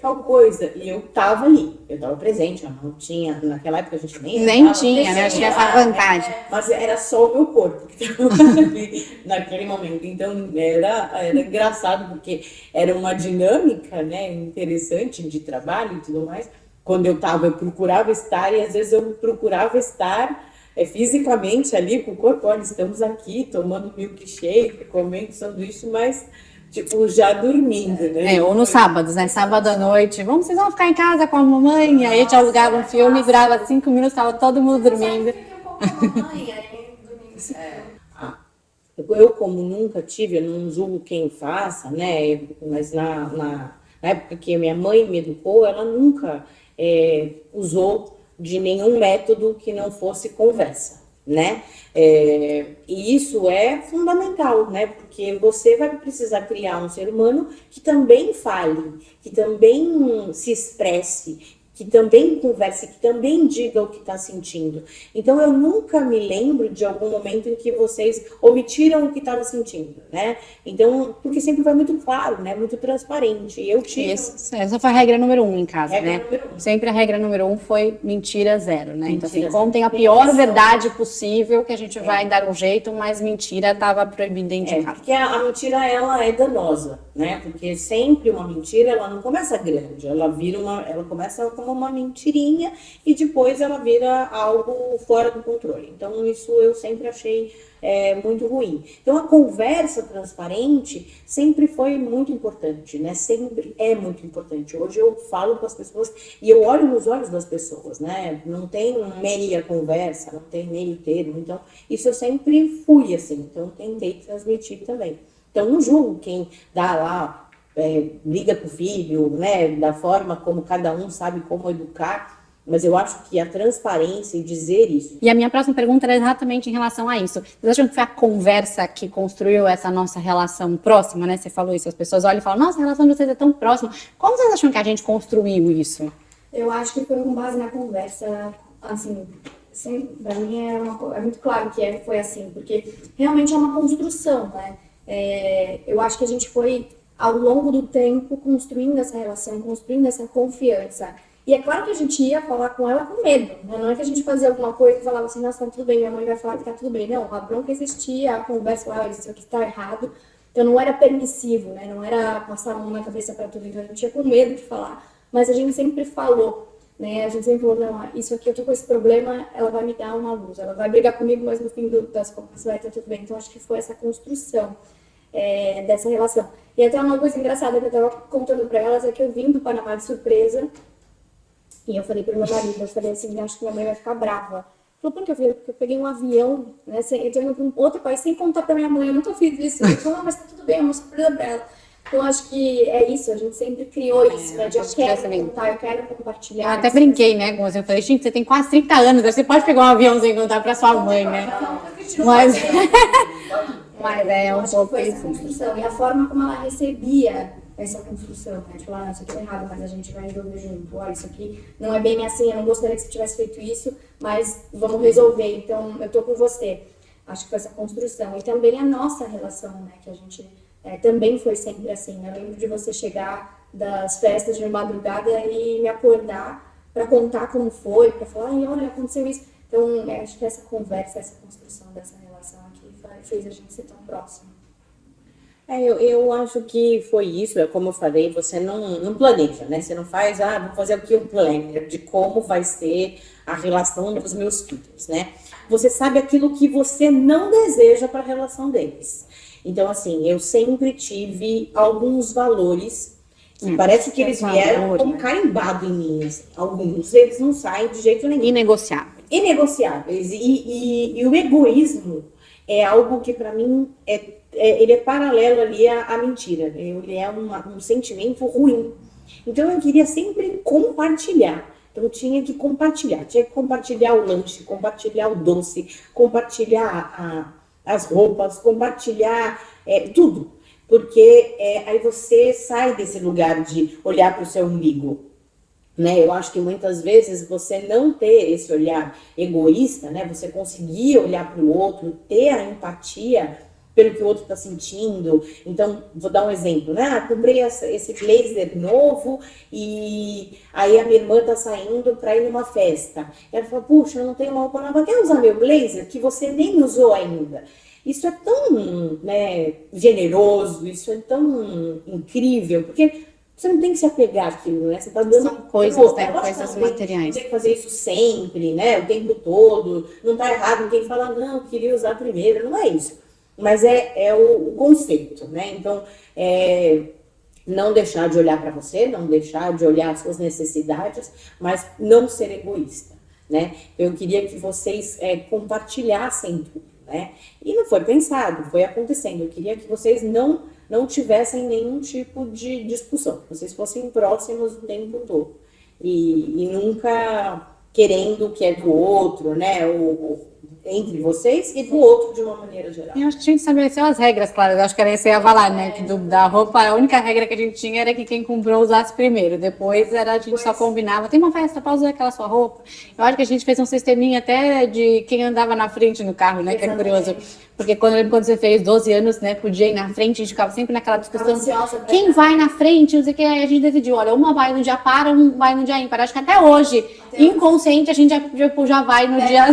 tal coisa, e eu tava ali, eu tava presente, eu não tinha, naquela época a gente nem tinha, né? Acho que essa vantagem. Mas era só o meu corpo que estava ali naquele momento. Então era engraçado, porque era uma dinâmica, né, interessante de trabalho e tudo mais. Quando eu procurava estar, e às vezes eu procurava estar fisicamente ali com o corpo, olha, estamos aqui tomando milkshake, comendo sanduíche, mas tipo, já dormindo, né? Ou nos sábados, né? Sábado à noite. Vocês vão ficar em casa com a mamãe? Aí a gente alugava um filme, durava 5 minutos, estava todo mundo dormindo. Eu, como nunca tive, eu não julgo quem faça, né? Mas na época que minha mãe me educou, ela nunca usou de nenhum método que não fosse conversa, né? E isso é fundamental, né? Porque você vai precisar criar um ser humano que também fale, que também se expresse, que também converse, que também diga o que está sentindo. Então, eu nunca me lembro de algum momento em que vocês omitiram o que estava sentindo, né? Então, porque sempre foi muito claro, né? Muito transparente. E eu tive... Essa foi a regra número 1 em casa, Regra né? número 1. Sempre a regra número 1 foi mentira zero, né? Então, assim, Mentira contem a pior verdade possível, que a gente vai dar um jeito, mas mentira estava proibida dentro de casa. Porque a mentira, ela é danosa, né? Porque sempre uma mentira, ela não começa grande, ela começa como uma mentirinha e depois ela vira algo fora do controle. Então, isso eu sempre achei muito ruim. Então, a conversa transparente sempre foi muito importante, né? Sempre é muito importante. Hoje eu falo com as pessoas e eu olho nos olhos das pessoas, né? Não tem meia conversa, não tem meio termo. Então, isso eu sempre fui assim. Então, tentei transmitir também. Então, não julgo quem dá lá, briga com o filho, né, da forma como cada um sabe como educar, mas eu acho que a transparência e dizer isso. E a minha próxima pergunta era exatamente em relação a isso. Vocês acham que foi a conversa que construiu essa nossa relação próxima, né? Você falou isso, as pessoas olham e falam, nossa, a relação de vocês é tão próxima. Como vocês acham que a gente construiu isso? Eu acho que foi com base na conversa, assim, pra mim é muito claro que foi assim, porque realmente é uma construção, né? Eu acho que a gente foi ao longo do tempo, construindo essa relação, construindo essa confiança. E é claro que a gente ia falar com ela com medo, né? Não é que a gente fazia alguma coisa e falava assim, nossa, tá tudo bem, minha mãe vai falar que tá tudo bem. Não, a bronca existia, a conversa, isso aqui tá errado. Então não era permissivo, né? Não era passar a mão na cabeça para tudo, então a gente ia com medo de falar. Mas a gente sempre falou, né? A gente sempre falou, não, isso aqui, eu tô com esse problema, ela vai me dar uma luz, ela vai brigar comigo, mas no fim das contas vai estar tudo bem. Então acho que foi essa construção dessa relação. E até uma coisa engraçada que eu tava contando pra elas é que eu vim do Panamá de surpresa e eu falei pro meu marido, eu falei assim, acho que minha mãe vai ficar brava. Falou, por que eu falei? Porque eu peguei um avião, né, eu tô indo pra um outro país sem contar pra minha mãe, eu nunca fiz isso. Ele falou, mas tá tudo bem, é uma surpresa pra ela. Então, acho que é isso, a gente sempre criou isso, né, de eu quero contar, eu quero compartilhar. Eu até brinquei, né, com você, eu falei, gente, você tem quase 30 anos, você pode pegar um aviãozinho e contar pra sua mãe, né? Mas é um pouco foi essa construção. E a forma como ela recebia essa construção, né? De falar, isso aqui tá errado, mas a gente vai resolver junto. Olha, isso aqui não é bem assim, eu não gostaria que você tivesse feito isso, mas vamos resolver, então eu tô com você. Acho que foi essa construção. E também a nossa relação, né? Que a gente também foi sempre assim. Eu lembro de você chegar das festas de madrugada e me acordar para contar como foi, para falar, ai, olha, aconteceu isso. Então, acho que essa conversa, essa construção dessa relação aqui fez a gente ser tão próximo. Eu acho que foi isso, como eu falei, você não planeja, né? Você não faz, vou fazer aqui um planner de como vai ser a relação dos meus filhos, né? Você sabe aquilo que você não deseja para a relação deles. Então, assim, eu sempre tive alguns valores que parece que eles vieram como carimbado em mim. Assim. Alguns eles não saem de jeito nenhum. Inegociável. Inegociáveis. E o egoísmo é algo que, para mim, ele é paralelo ali à mentira. Ele é um sentimento ruim. Então, eu queria sempre compartilhar. Então, eu tinha que compartilhar o lanche, compartilhar o doce, compartilhar as roupas, compartilhar tudo. Porque aí você sai desse lugar de olhar para o seu umbigo. Né? Eu acho que muitas vezes você não ter esse olhar egoísta, né? Você conseguir olhar para o outro, ter a empatia pelo que o outro está sentindo. Então, vou dar um exemplo, né? Comprei esse blazer novo e aí a minha irmã está saindo para ir numa festa. Ela fala, puxa, eu não tenho uma roupa nova, quer usar meu blazer que você nem usou ainda? Isso é tão generoso, isso é tão incrível, porque você não tem que se apegar àquilo, né? Você tá dando coisas, né? Coisas materiais. Tem que fazer isso sempre, né? O tempo todo. Não tá errado quem fala, não, queria usar primeiro. Não é isso. Mas é o conceito, né? Então, não deixar de olhar para você, não deixar de olhar as suas necessidades, mas não ser egoísta, né? Eu queria que vocês compartilhassem tudo, né? E não foi pensado, foi acontecendo. Eu queria que vocês não tivessem nenhum tipo de discussão, que vocês fossem próximos o tempo todo. E nunca querendo o que é do outro, né? Entre vocês e do outro de uma maneira geral. Eu acho que a gente estabeleceu as regras, claro. Eu acho que era isso que eu ia falar, né? Que da roupa, a única regra que a gente tinha era que quem comprou usasse primeiro. Depois a gente só combinava. Tem uma festa, pode usar aquela sua roupa. Eu acho que a gente fez um sisteminha até de quem andava na frente no carro, né? Que é curioso. Porque quando você fez 12 anos, né? Podia ir na frente, a gente ficava sempre naquela discussão. Quem vai na frente? Não sei o que. Aí a gente decidiu, olha, uma vai no dia par, um vai no dia ímpar. Acho que até hoje, inconsciente, a gente já vai no dia...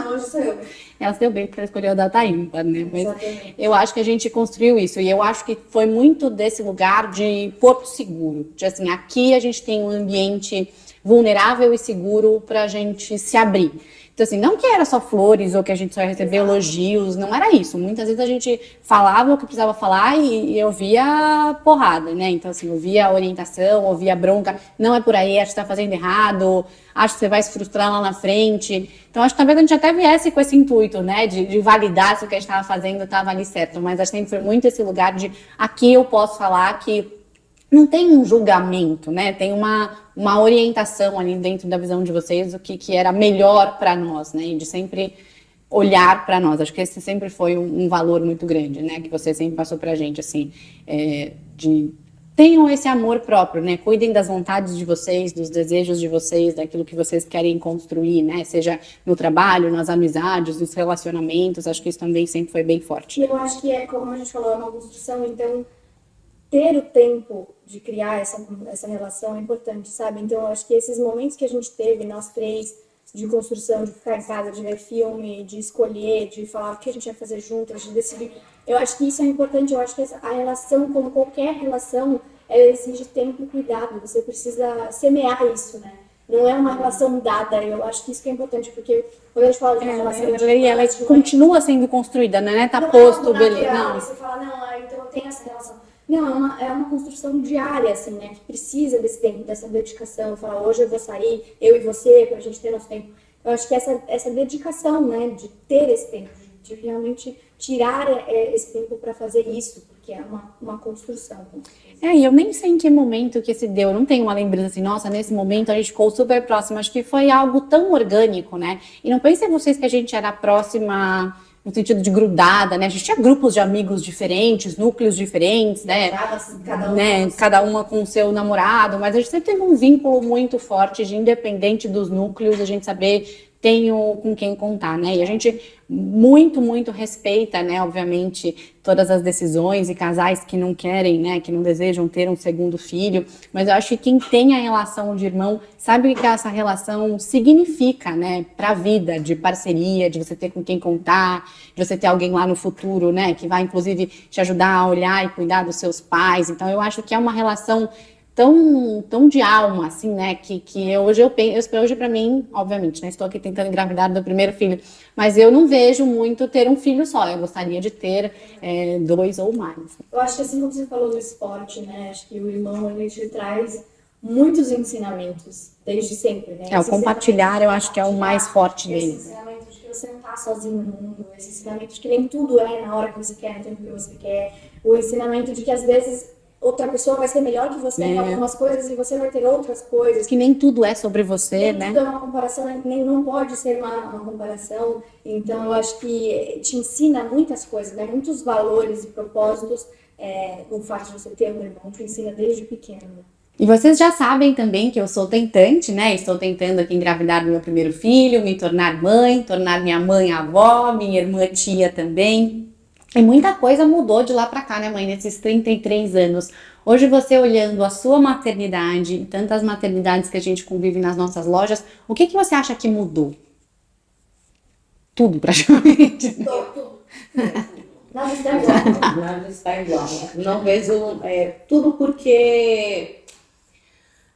Hoje sou eu. Ela se deu bem porque ela escolheu a data ímpar, né? Mas eu acho que a gente construiu isso. E eu acho que foi muito desse lugar de porto seguro. De assim, aqui a gente tem um ambiente vulnerável e seguro para a gente se abrir. Então, assim, não que era só flores ou que a gente só ia receber elogios, não era isso. Muitas vezes a gente falava o que precisava falar e eu via porrada, né? Então, assim, eu via orientação, eu via bronca. Não é por aí, acho que você tá fazendo errado, acho que você vai se frustrar lá na frente. Então, acho que talvez a gente até viesse com esse intuito, né? De validar se o que a gente estava fazendo estava ali certo. Mas acho que sempre foi muito esse lugar de aqui eu posso falar que não tem um julgamento, né? Tem uma orientação ali dentro da visão de vocês, o que era melhor para nós, né? E de sempre olhar para nós. Acho que esse sempre foi um valor muito grande, né? Que você sempre passou pra gente, assim, tenham esse amor próprio, né? Cuidem das vontades de vocês, dos desejos de vocês, daquilo que vocês querem construir, né? Seja no trabalho, nas amizades, nos relacionamentos. Acho que isso também sempre foi bem forte. E eu acho que como a gente falou, é uma construção, então ter o tempo de criar essa relação é importante, sabe? Então, eu acho que esses momentos que a gente teve, nós três, de construção, de ficar em casa, de ver filme, de escolher, de falar o que a gente vai fazer juntas, de decidir, eu acho que isso é importante. Eu acho que a relação, como qualquer relação, ela exige tempo e cuidado. Você precisa semear isso, né? Não é uma relação dada. Eu acho que isso que é importante, porque quando a gente fala de uma relação... Ela continua sendo construída, né? Tá posto, beleza. Não, você fala, não, então eu tenho essa relação. Não, é uma construção diária, assim, né? Que precisa desse tempo, dessa dedicação. Falar, hoje eu vou sair, eu e você, pra gente ter nosso tempo. Eu acho que essa dedicação, né? De ter esse tempo, de realmente tirar esse tempo para fazer isso, porque é uma construção. E eu nem sei em que momento que se deu. Eu não tenho uma lembrança assim, nossa, nesse momento a gente ficou super próxima. Acho que foi algo tão orgânico, né? E não pensem vocês que a gente era próxima... no sentido de grudada, né? A gente tinha grupos de amigos diferentes, núcleos diferentes, né? Cada uma com o seu namorado, mas a gente sempre teve um vínculo muito forte de independente dos núcleos, a gente saber tenho com quem contar, né? E a gente muito, muito respeita, né, obviamente, todas as decisões e casais que não querem, né, que não desejam ter um segundo filho, mas eu acho que quem tem a relação de irmão sabe o que essa relação significa, né, para a vida, de parceria, de você ter com quem contar, de você ter alguém lá no futuro, né, que vai inclusive te ajudar a olhar e cuidar dos seus pais. Então eu acho que é uma relação tão de alma, assim, né, que hoje eu penso, hoje para mim, obviamente, né, estou aqui tentando engravidar do primeiro filho, mas eu não vejo muito ter um filho só, eu gostaria de ter 2 ou mais. Eu acho que assim como você falou do esporte, né, acho que o irmão, ele te traz muitos ensinamentos, desde sempre, né. O compartilhar, eu acho que é o mais forte dele. Esse ensinamento de que você não está sozinho no mundo, esse ensinamento de que nem tudo é na hora que você quer, no tempo que você quer, o ensinamento de que às vezes outra pessoa vai ser melhor que você em algumas coisas e você vai ter outras coisas. Que nem tudo é sobre você, né? Tudo é uma comparação, nem não pode ser uma comparação. Então, eu acho que te ensina muitas coisas, né? Muitos valores e propósitos. O fato de você ter um irmão te ensina desde pequeno. E vocês já sabem também que eu sou tentante, né? Estou tentando aqui engravidar do meu primeiro filho, me tornar mãe, tornar minha mãe avó, minha irmã tia também. E muita coisa mudou de lá pra cá, né, mãe, nesses 33 anos. Hoje você olhando a sua maternidade e tantas maternidades que a gente convive nas nossas lojas, o que você acha que mudou? Tudo, praticamente. Tudo. Nada está igual. Nada está igual. Não vejo tudo porque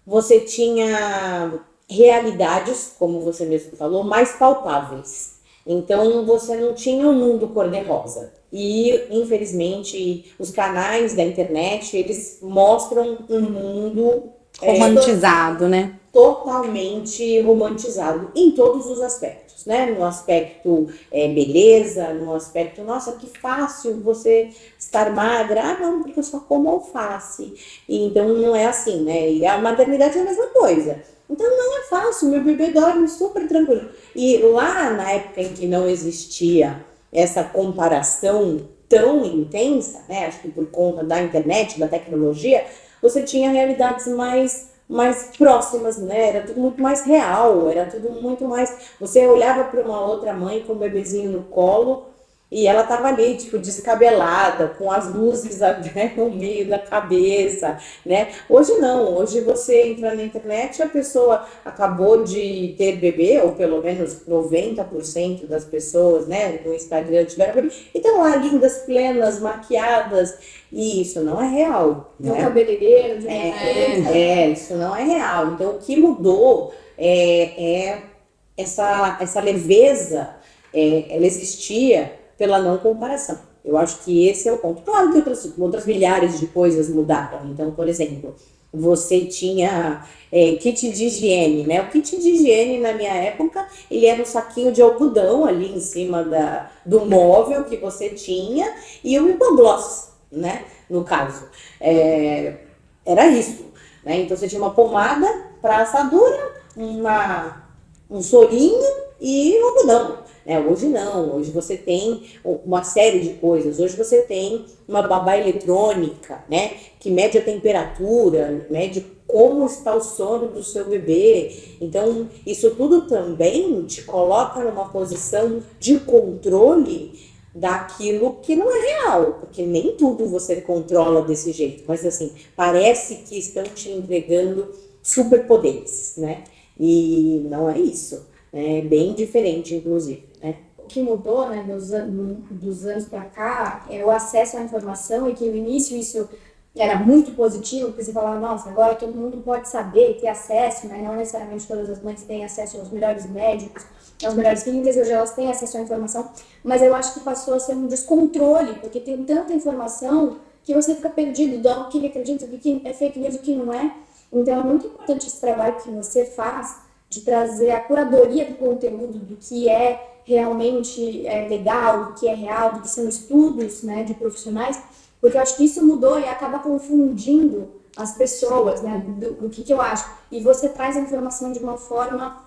você tinha realidades, como você mesmo falou, mais palpáveis. Então você não tinha um mundo cor-de-rosa. E, infelizmente, os canais da internet, eles mostram um mundo romantizado, né? Totalmente romantizado em todos os aspectos, né? No aspecto beleza, no aspecto, nossa, que fácil você estar magra. Ah, não, porque eu só como alface. E, então não é assim, né? E a maternidade é a mesma coisa. Então não é fácil, meu bebê dorme super tranquilo. E lá na época em que não existia essa comparação tão intensa, né? Acho que por conta da internet, da tecnologia, você tinha realidades mais próximas, né? Era tudo muito mais real, era tudo muito mais... Você olhava para uma outra mãe com o bebezinho no colo e ela tava ali, tipo, descabelada, com as luzes até no meio da cabeça, né? Hoje não, hoje você entra na internet, a pessoa acabou de ter bebê, ou pelo menos 90% das pessoas, né, no Instagram tiveram bebê, e estão lá lindas, plenas, maquiadas, e isso não é real. No né? cabeleireiro, Isso não é real. Então, o que mudou é essa leveza, ela existia pela não comparação. Eu acho que esse é o ponto. Claro que outras milhares de coisas mudaram. Então, por exemplo, você tinha kit de higiene, né? O kit de higiene, na minha época, ele era um saquinho de algodão ali em cima do móvel que você tinha e o hipogloss, né? No caso. Era isso. Né? Então, você tinha uma pomada para assadura, um sorinho e um algodão. Hoje não, hoje você tem uma série de coisas, hoje você tem uma babá eletrônica, né, que mede a temperatura, mede como está o sono do seu bebê. Então, isso tudo também te coloca numa posição de controle daquilo que não é real, porque nem tudo você controla desse jeito, mas assim, parece que estão te entregando superpoderes, né, e não é isso. É bem diferente, inclusive, né? O que mudou, né, dos anos para cá é o acesso à informação e que no início isso era muito positivo, porque você falava, nossa, agora todo mundo pode saber, ter acesso, né? Não necessariamente todas as mães têm acesso aos melhores médicos, às melhores clínicas, hoje elas têm acesso à informação, mas eu acho que passou a ser um descontrole, porque tem tanta informação que você fica perdido do que acredita, do que é fake news, do que não é. Então é muito importante esse trabalho que você faz de trazer a curadoria do conteúdo, do que é realmente legal, do que é real, do que são estudos, né, de profissionais, porque eu acho que isso mudou e acaba confundindo as pessoas, né, do que eu acho. E você traz a informação de uma forma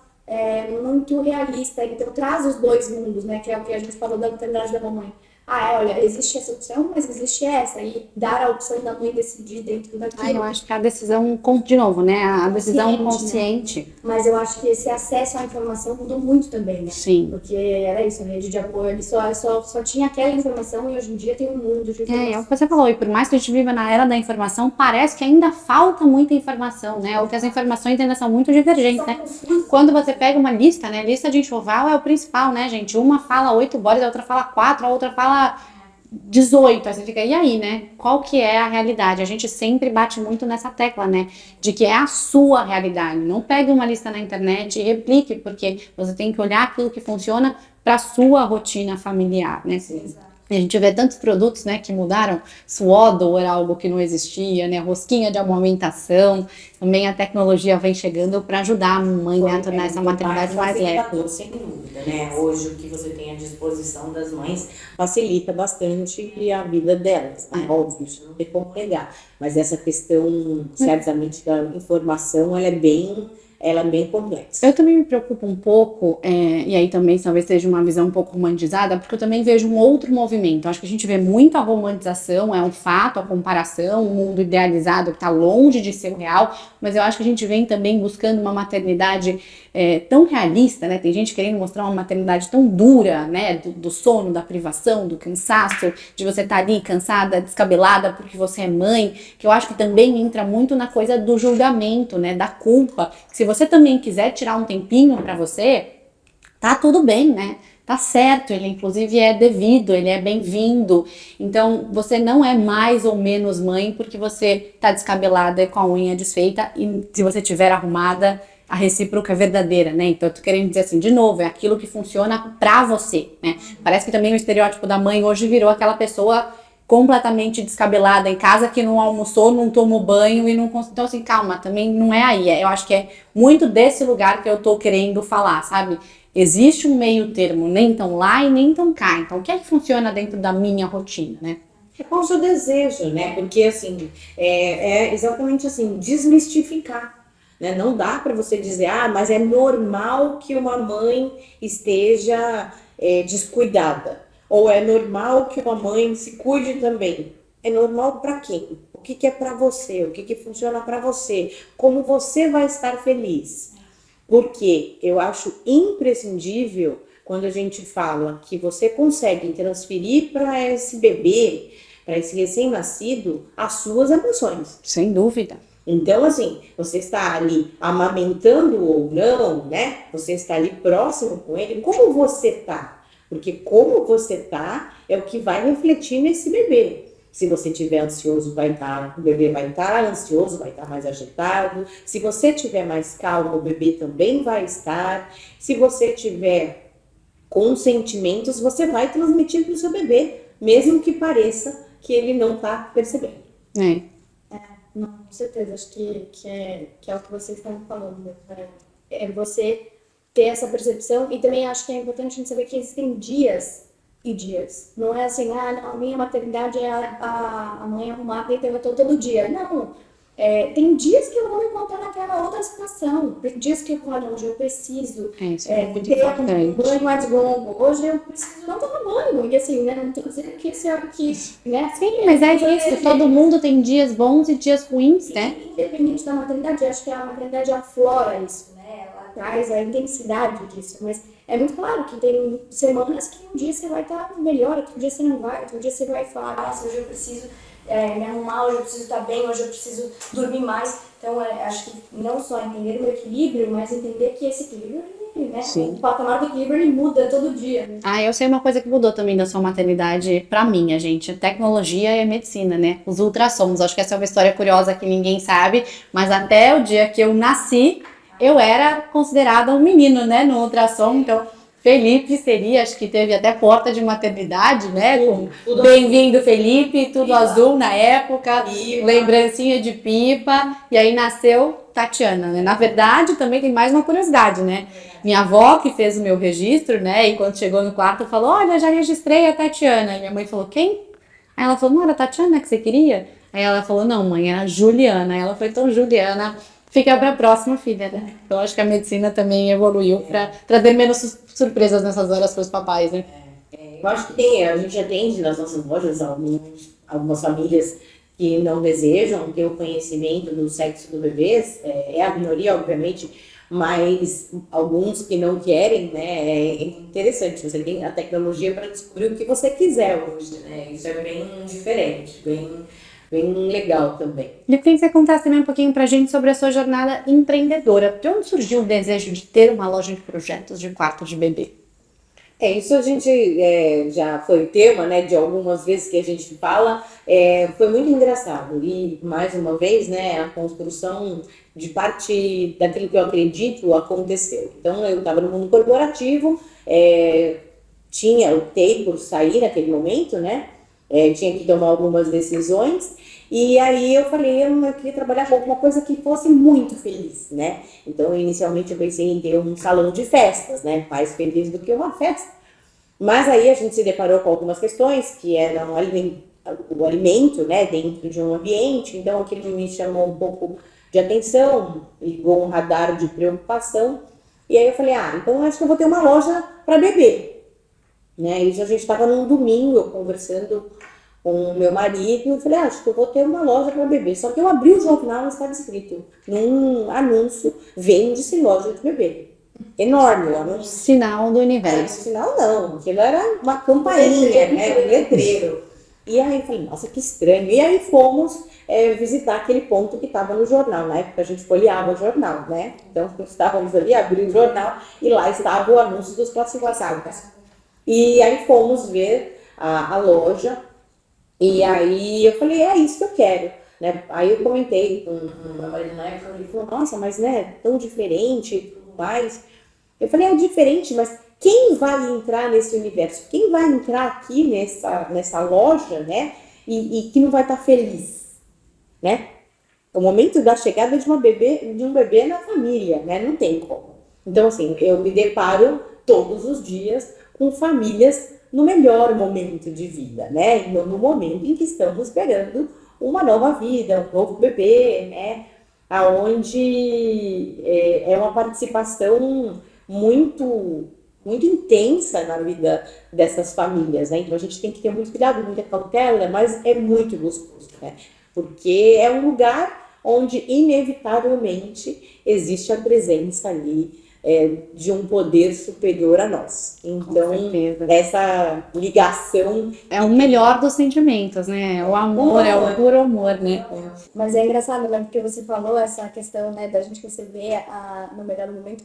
muito realista, então traz os dois mundos, né, que é o que a gente falou da maternidade da mamãe. olha, existe essa opção, mas existe essa. E dar a opção da mãe decidir dentro daquilo. Eu acho que a decisão, de novo, né? A decisão Consciente, consciente. Mas eu acho que esse acesso à informação mudou muito também, né? Sim. Porque era isso, a rede de apoio, ele só tinha aquela informação e hoje em dia tem um mundo de informação. É o que você falou, e por mais que a gente viva na era da informação, parece que ainda falta muita informação, né? Ou que as informações ainda são muito divergentes, né? Quando você pega uma lista, né? Lista de enxoval é o principal, né, gente? Uma fala 8 bolas, a outra fala 4, a outra fala 18. Aí você fica, e aí, né? Qual que é a realidade? A gente sempre bate muito nessa tecla, né? De que é a sua realidade. Não pegue uma lista na internet e replique, porque você tem que olhar aquilo que funciona para sua rotina familiar, né? Exato. A gente vê tantos produtos, né, que mudaram. Swaddle era algo que não existia, né? Rosquinha de amamentação. Também a tecnologia vem chegando para ajudar a mãe, né, a tornar essa maternidade mais leve. Sem dúvida, né? Hoje o que você tem à disposição das mães facilita bastante a vida delas, né? Óbvio, isso não tem como negar. Mas essa questão, certamente, da informação, ela é bem complexa. Eu também me preocupo um pouco, e aí também talvez seja uma visão um pouco romantizada, porque eu também vejo um outro movimento. Eu acho que a gente vê muito a romantização, é um fato, a comparação, um mundo idealizado que está longe de ser o real, mas eu acho que a gente vem também buscando uma maternidade tão realista, né? Tem gente querendo mostrar uma maternidade tão dura, né? Do sono, da privação, do cansaço, de você estar ali cansada, descabelada porque você é mãe, que eu acho que também entra muito na coisa do julgamento, né? Da culpa. Se você também quiser tirar um tempinho pra você, tá tudo bem, né? Tá certo, ele inclusive é devido, ele é bem-vindo. Então, você não é mais ou menos mãe porque você tá descabelada e com a unha desfeita, e se você tiver arrumada, a recíproca é verdadeira, né? Então, eu tô querendo dizer assim, de novo, é aquilo que funciona pra você, né? Parece que também o estereótipo da mãe hoje virou aquela pessoa completamente descabelada em casa, que não almoçou, não tomou banho e não... Então, assim, calma, também não é aí. Eu acho que é muito desse lugar que eu tô querendo falar, sabe? Existe um meio termo, nem tão lá e nem tão cá. Então, o que é que funciona dentro da minha rotina, né? É qual o seu desejo, né? Porque, assim, é exatamente assim, desmistificar. Né? Não dá para você dizer, mas é normal que uma mãe esteja descuidada. Ou é normal que uma mãe se cuide também. É normal para quem? O que é para você? O que funciona para você? Como você vai estar feliz? Porque eu acho imprescindível quando a gente fala que você consegue transferir para esse bebê, para esse recém-nascido, as suas emoções. Sem dúvida. Então, assim, você está ali amamentando ou não, né? Você está ali próximo com ele. Como você tá? Porque como você tá é o que vai refletir nesse bebê. Se você estiver ansioso, o bebê vai estar ansioso, vai estar mais agitado. Se você estiver mais calmo, o bebê também vai estar. Se você tiver com sentimentos, você vai transmitir para o seu bebê, mesmo que pareça que ele não está percebendo. Não, com certeza, acho que é o que vocês estão falando. É você ter essa percepção, e também acho que é importante a gente saber que existem dias e dias. Não é assim, não, a minha maternidade é a mãe arrumada e eu tô todo dia. Não, tem dias que eu vou me encontrar naquela outra situação. Tem dias que, olha, hoje eu preciso Isso é muito ter importante. um banho mais longo. Hoje eu preciso não tomar banho. E assim, né, não tô dizendo que isso é o que... Né? Sim, mas é isso. Todo mundo tem dias bons e dias ruins, né? Independente da maternidade, acho que a maternidade aflora isso, né? Ela traz a intensidade disso. Mas é muito claro que tem semanas que um dia você vai estar melhor, outro dia você não vai, outro dia você vai falar, nossa, hoje eu preciso me arrumar, hoje eu preciso estar bem, hoje eu preciso dormir mais. Então, acho que não só entender o equilíbrio, mas entender que esse equilíbrio, né? Sim. O patamar do equilíbrio ele muda todo dia. Né? Eu sei uma coisa que mudou também da sua maternidade pra mim, gente. Tecnologia e medicina, né? Os ultrassons. Acho que essa é uma história curiosa que ninguém sabe, mas até o dia que eu nasci, eu era considerada um menino, né? No ultrassom, então... Felipe seria, acho que teve até porta de maternidade, né? Com Bem-vindo Felipe, tudo azul na época, lembrancinha de pipa, e aí nasceu Tatiana, né? Na verdade, também tem mais uma curiosidade, né? Minha avó que fez o meu registro, né? E quando chegou no quarto, falou, olha, já registrei a Tatiana. E minha mãe falou, quem? Aí ela falou, não era a Tatiana que você queria? Aí ela falou, não, mãe, é a Juliana. Aí ela foi, então, Juliana... Fica para a próxima filha, né? Eu acho que a medicina também evoluiu para trazer menos surpresas nessas horas para os papais, né? eu acho que tem, a gente atende nas nossas lojas algumas famílias que não desejam ter o conhecimento do sexo do bebê, é a minoria, obviamente, mas alguns que não querem, né? É interessante, você tem a tecnologia para descobrir o que você quiser hoje, né? Isso é bem diferente, bem legal também. E eu queria que você contasse também um pouquinho pra gente sobre a sua jornada empreendedora. De onde surgiu o desejo de ter uma loja de projetos de quarto de bebê? Isso a gente já foi tema, né, de algumas vezes que a gente fala, foi muito engraçado e mais uma vez, né, a construção de parte daquilo que eu acredito aconteceu. Então eu estava no mundo corporativo, optei por sair naquele momento, né, tinha que tomar algumas decisões. E aí eu falei, eu queria trabalhar com alguma coisa que fosse muito feliz, né? Então, inicialmente eu pensei em ter um salão de festas, né? Mais feliz do que uma festa. Mas aí a gente se deparou com algumas questões que eram o alimento, né? Dentro de um ambiente. Então, aquilo me chamou um pouco de atenção, ligou um radar de preocupação. E aí eu falei, então eu acho que eu vou ter uma loja para bebê. Né? Isso a gente estava num domingo, eu conversando com o meu marido, eu falei, acho que eu vou ter uma loja para bebê. Só que eu abri o jornal e estava escrito num anúncio, vende-se loja de bebê. Enorme o anúncio. Sinal do universo. Sinal não, aquilo era uma campainha, né, um letreiro. E aí eu falei, nossa, que estranho. E aí fomos visitar aquele ponto que estava no jornal. Na época a gente folheava o jornal, né? Então estávamos ali, abri o jornal e lá estava o anúncio dos classificados. E aí fomos ver a loja. E aí eu falei, é isso que eu quero, né? Aí eu comentei com o meu marido na época, ele falou, nossa, mas né, tão diferente e tudo mais. Eu falei, é diferente, mas quem vai entrar nesse universo? Quem vai entrar aqui nessa loja, né? E que não vai estar feliz, né? O momento da chegada de um bebê na família, né? Não tem como. Então, assim, eu me deparo todos os dias com famílias no melhor momento de vida, né? No momento em que estamos esperando uma nova vida, um novo bebê, né? Aonde é uma participação muito intensa na vida dessas famílias, né? Então a gente tem que ter muito cuidado, muita cautela, mas é muito gostoso, né? Porque é um lugar onde inevitavelmente existe a presença ali de um poder superior a nós. Então, essa ligação... É o melhor dos sentimentos, né? O amor, é o puro amor, né? Mas é engraçado, né? Porque você falou essa questão, né, da gente receber no melhor momento.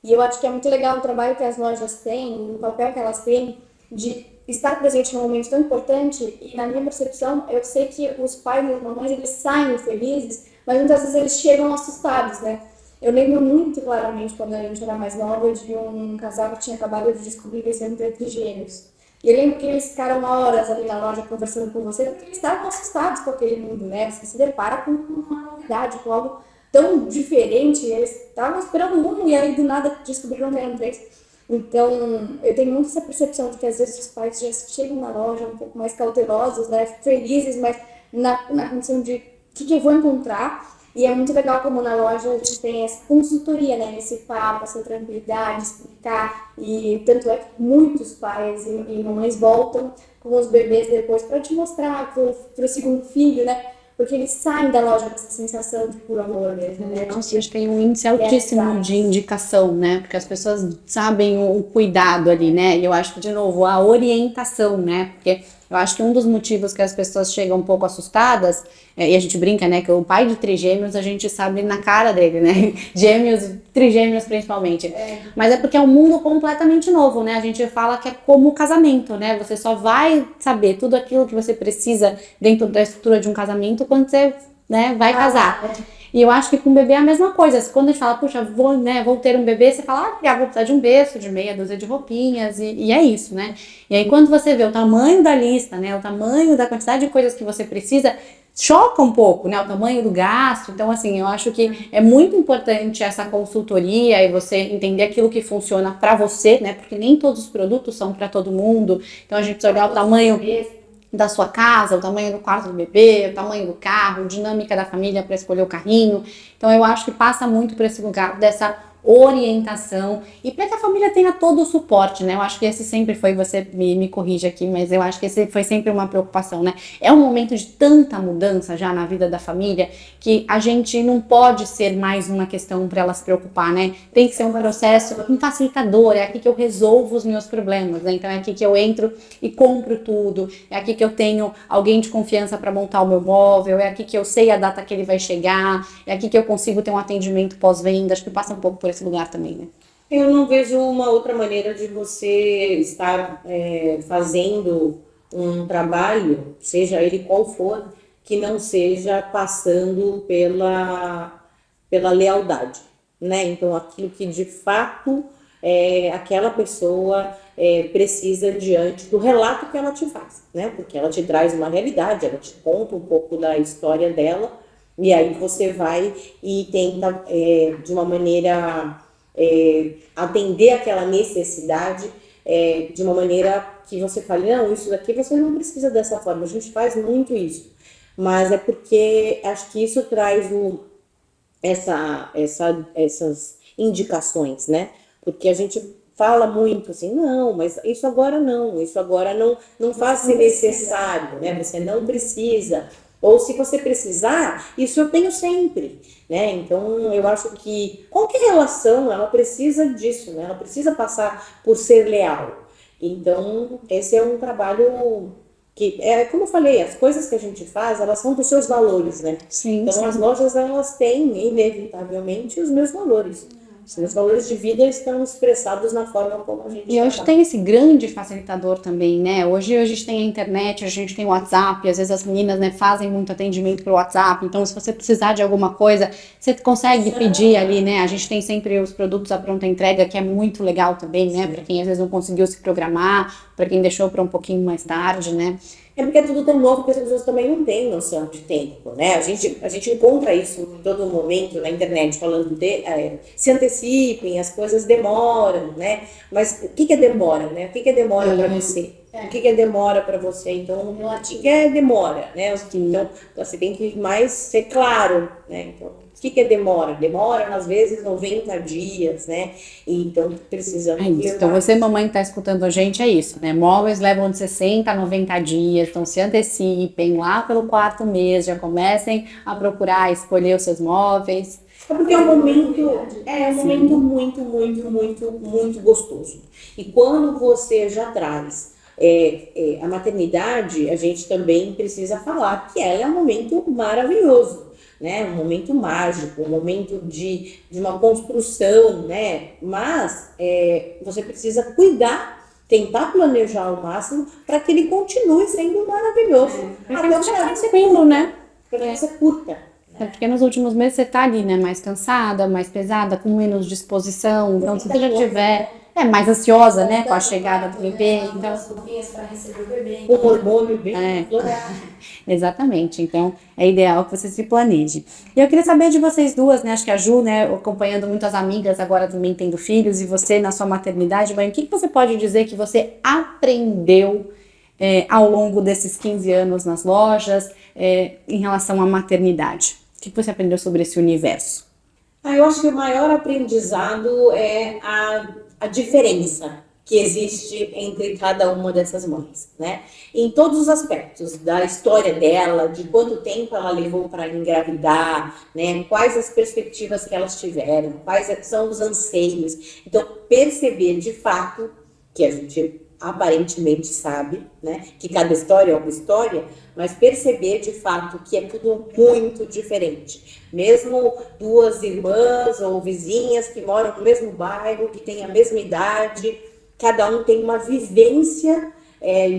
E eu acho que é muito legal o trabalho que as lojas têm, o papel que elas têm de estar presente num momento tão importante. E na minha percepção, eu sei que os pais e as mamães, eles saem felizes, mas muitas vezes eles chegam assustados, né? Eu lembro muito claramente, quando a gente era mais nova, de um casal que tinha acabado de descobrir que eles eram trigêmeos. E eu lembro que eles ficaram horas ali na loja conversando com você, porque eles estavam assustados com aquele mundo, né? Você se depara com uma novidade, com algo tão diferente. Eles estavam esperando um e aí do nada descobriram que eram 3. Então, eu tenho muito essa percepção de que às vezes os pais já chegam na loja um pouco mais cautelosos, né? Felizes, mas na condição de o que eu vou encontrar. E é muito legal como na loja a gente tem essa consultoria, né? Esse papo, essa tranquilidade, explicar. E tanto é que muitos pais e mamães voltam com os bebês depois para te mostrar pro segundo filho, né? Porque eles saem da loja com essa sensação de puro amor mesmo, né? Nossa, a gente tem um índice altíssimo de indicação, né? Porque as pessoas sabem o cuidado ali, né? E eu acho que, de novo, a orientação, né? Porque eu acho que um dos motivos que as pessoas chegam um pouco assustadas, e a gente brinca, né? Que o pai de trigêmeos, a gente sabe na cara dele, né? Gêmeos, trigêmeos principalmente. Mas é porque é um mundo completamente novo, né? A gente fala que é como o casamento, né? Você só vai saber tudo aquilo que você precisa dentro da estrutura de um casamento quando você, né, vai casar. E eu acho que com o bebê é a mesma coisa. Quando a gente fala, puxa, vou ter um bebê, você fala, vou precisar de um berço, de meia dúzia de roupinhas, e é isso, né? E aí quando você vê o tamanho da lista, né, o tamanho da quantidade de coisas que você precisa, choca um pouco, né, o tamanho do gasto. Então, assim, eu acho que é muito importante essa consultoria e você entender aquilo que funciona para você, né, porque nem todos os produtos são para todo mundo. Então, a gente precisa olhar o tamanho da sua casa, o tamanho do quarto do bebê, o tamanho do carro, dinâmica da família para escolher o carrinho. Então eu acho que passa muito por esse lugar dessa orientação e para que a família tenha todo o suporte, né? Eu acho que esse sempre foi, você me corrige aqui, mas eu acho que esse foi sempre uma preocupação, né? É um momento de tanta mudança já na vida da família que a gente não pode ser mais uma questão para ela se preocupar, né? Tem que ser um processo, um facilitador, é aqui que eu resolvo os meus problemas, né? Então é aqui que eu entro e compro tudo, é aqui que eu tenho alguém de confiança para montar o meu móvel, é aqui que eu sei a data que ele vai chegar, é aqui que eu consigo ter um atendimento pós-venda. Acho que passa um pouco por esse lugar também, né? Eu não vejo uma outra maneira de você estar fazendo um trabalho, seja ele qual for, que não seja passando pela lealdade, né? Então, aquilo que de fato aquela pessoa precisa diante do relato que ela te faz, né? Porque ela te traz uma realidade, ela te conta um pouco da história dela, e aí você vai e tenta, de uma maneira, atender aquela necessidade, de uma maneira que você fale, não, isso daqui você não precisa dessa forma, a gente faz muito isso. Mas é porque acho que isso traz essas indicações, né? Porque a gente fala muito assim, não, mas isso agora não faz ser necessário, né? Você não precisa. Ou se você precisar, isso eu tenho sempre, né? Então, eu acho que qualquer relação, ela precisa disso, né? Ela precisa passar por ser leal. Então, esse é um trabalho que, como eu falei, as coisas que a gente faz, elas são dos seus valores, né? Sim, então, sim. as lojas, elas têm, inevitavelmente, os meus valores. Os meus valores de vida estão expressados na forma como a gente E hoje trabalha. tem esse grande facilitador também, né? Hoje a gente tem a internet, a gente tem o WhatsApp, às vezes as meninas, né, fazem muito atendimento pelo WhatsApp, então se você precisar de alguma coisa, você consegue pedir ali, né? A gente tem sempre os produtos à pronta entrega, que é muito legal também, né? Para quem às vezes não conseguiu se programar, para quem deixou para um pouquinho mais tarde, né? É porque é tudo tão novo que as pessoas também não têm noção de tempo, né? A gente encontra isso em todo momento na internet, falando se antecipem, as coisas demoram, né? Mas o que é demora, né? O que é demora para você? O que é demora para você? Então, o que é demora, né? Então, você tem que mais ser claro, né? Então, o que é demora? Demora, às vezes, 90 dias, né? Então, precisamos isso. Então, você, mamãe, que está escutando a gente, é isso, né? Móveis levam de 60 a 90 dias, então se antecipem lá pelo 4º mês, já comecem a procurar, escolher os seus móveis. É porque é um momento muito, muito, muito, muito gostoso. E quando você já traz a maternidade, a gente também precisa falar que ela é um momento maravilhoso, né? Um momento mágico, um momento de uma construção, né? Mas você precisa cuidar, tentar planejar ao máximo para que ele continue sendo maravilhoso. Até já tranquilo, né? Para que você curta. É porque nos últimos meses você tá ali, né? Mais cansada, mais pesada, com menos disposição. Então, se você já tiver mais ansiosa, né? Com a chegada do bebê. Então, para receber o bebê. O hormônio bem exatamente. Então, é ideal que você se planeje. E eu queria saber de vocês duas, né? Acho que a Ju, né? Acompanhando muitas amigas, agora também tendo filhos, e você na sua maternidade, mãe, o que você pode dizer que você aprendeu ao longo desses 15 anos nas lojas em relação à maternidade? O que você aprendeu sobre esse universo? Eu acho que o maior aprendizado é a diferença que existe entre cada uma dessas mães, né? Em todos os aspectos da história dela, de quanto tempo ela levou para engravidar, né? Quais as perspectivas que elas tiveram, quais são os anseios. Então, perceber de fato que a gente aparentemente sabe, né, que cada história é uma história, mas perceber de fato que é tudo muito diferente. Mesmo duas irmãs ou vizinhas que moram no mesmo bairro, que têm a mesma idade, cada um tem uma vivência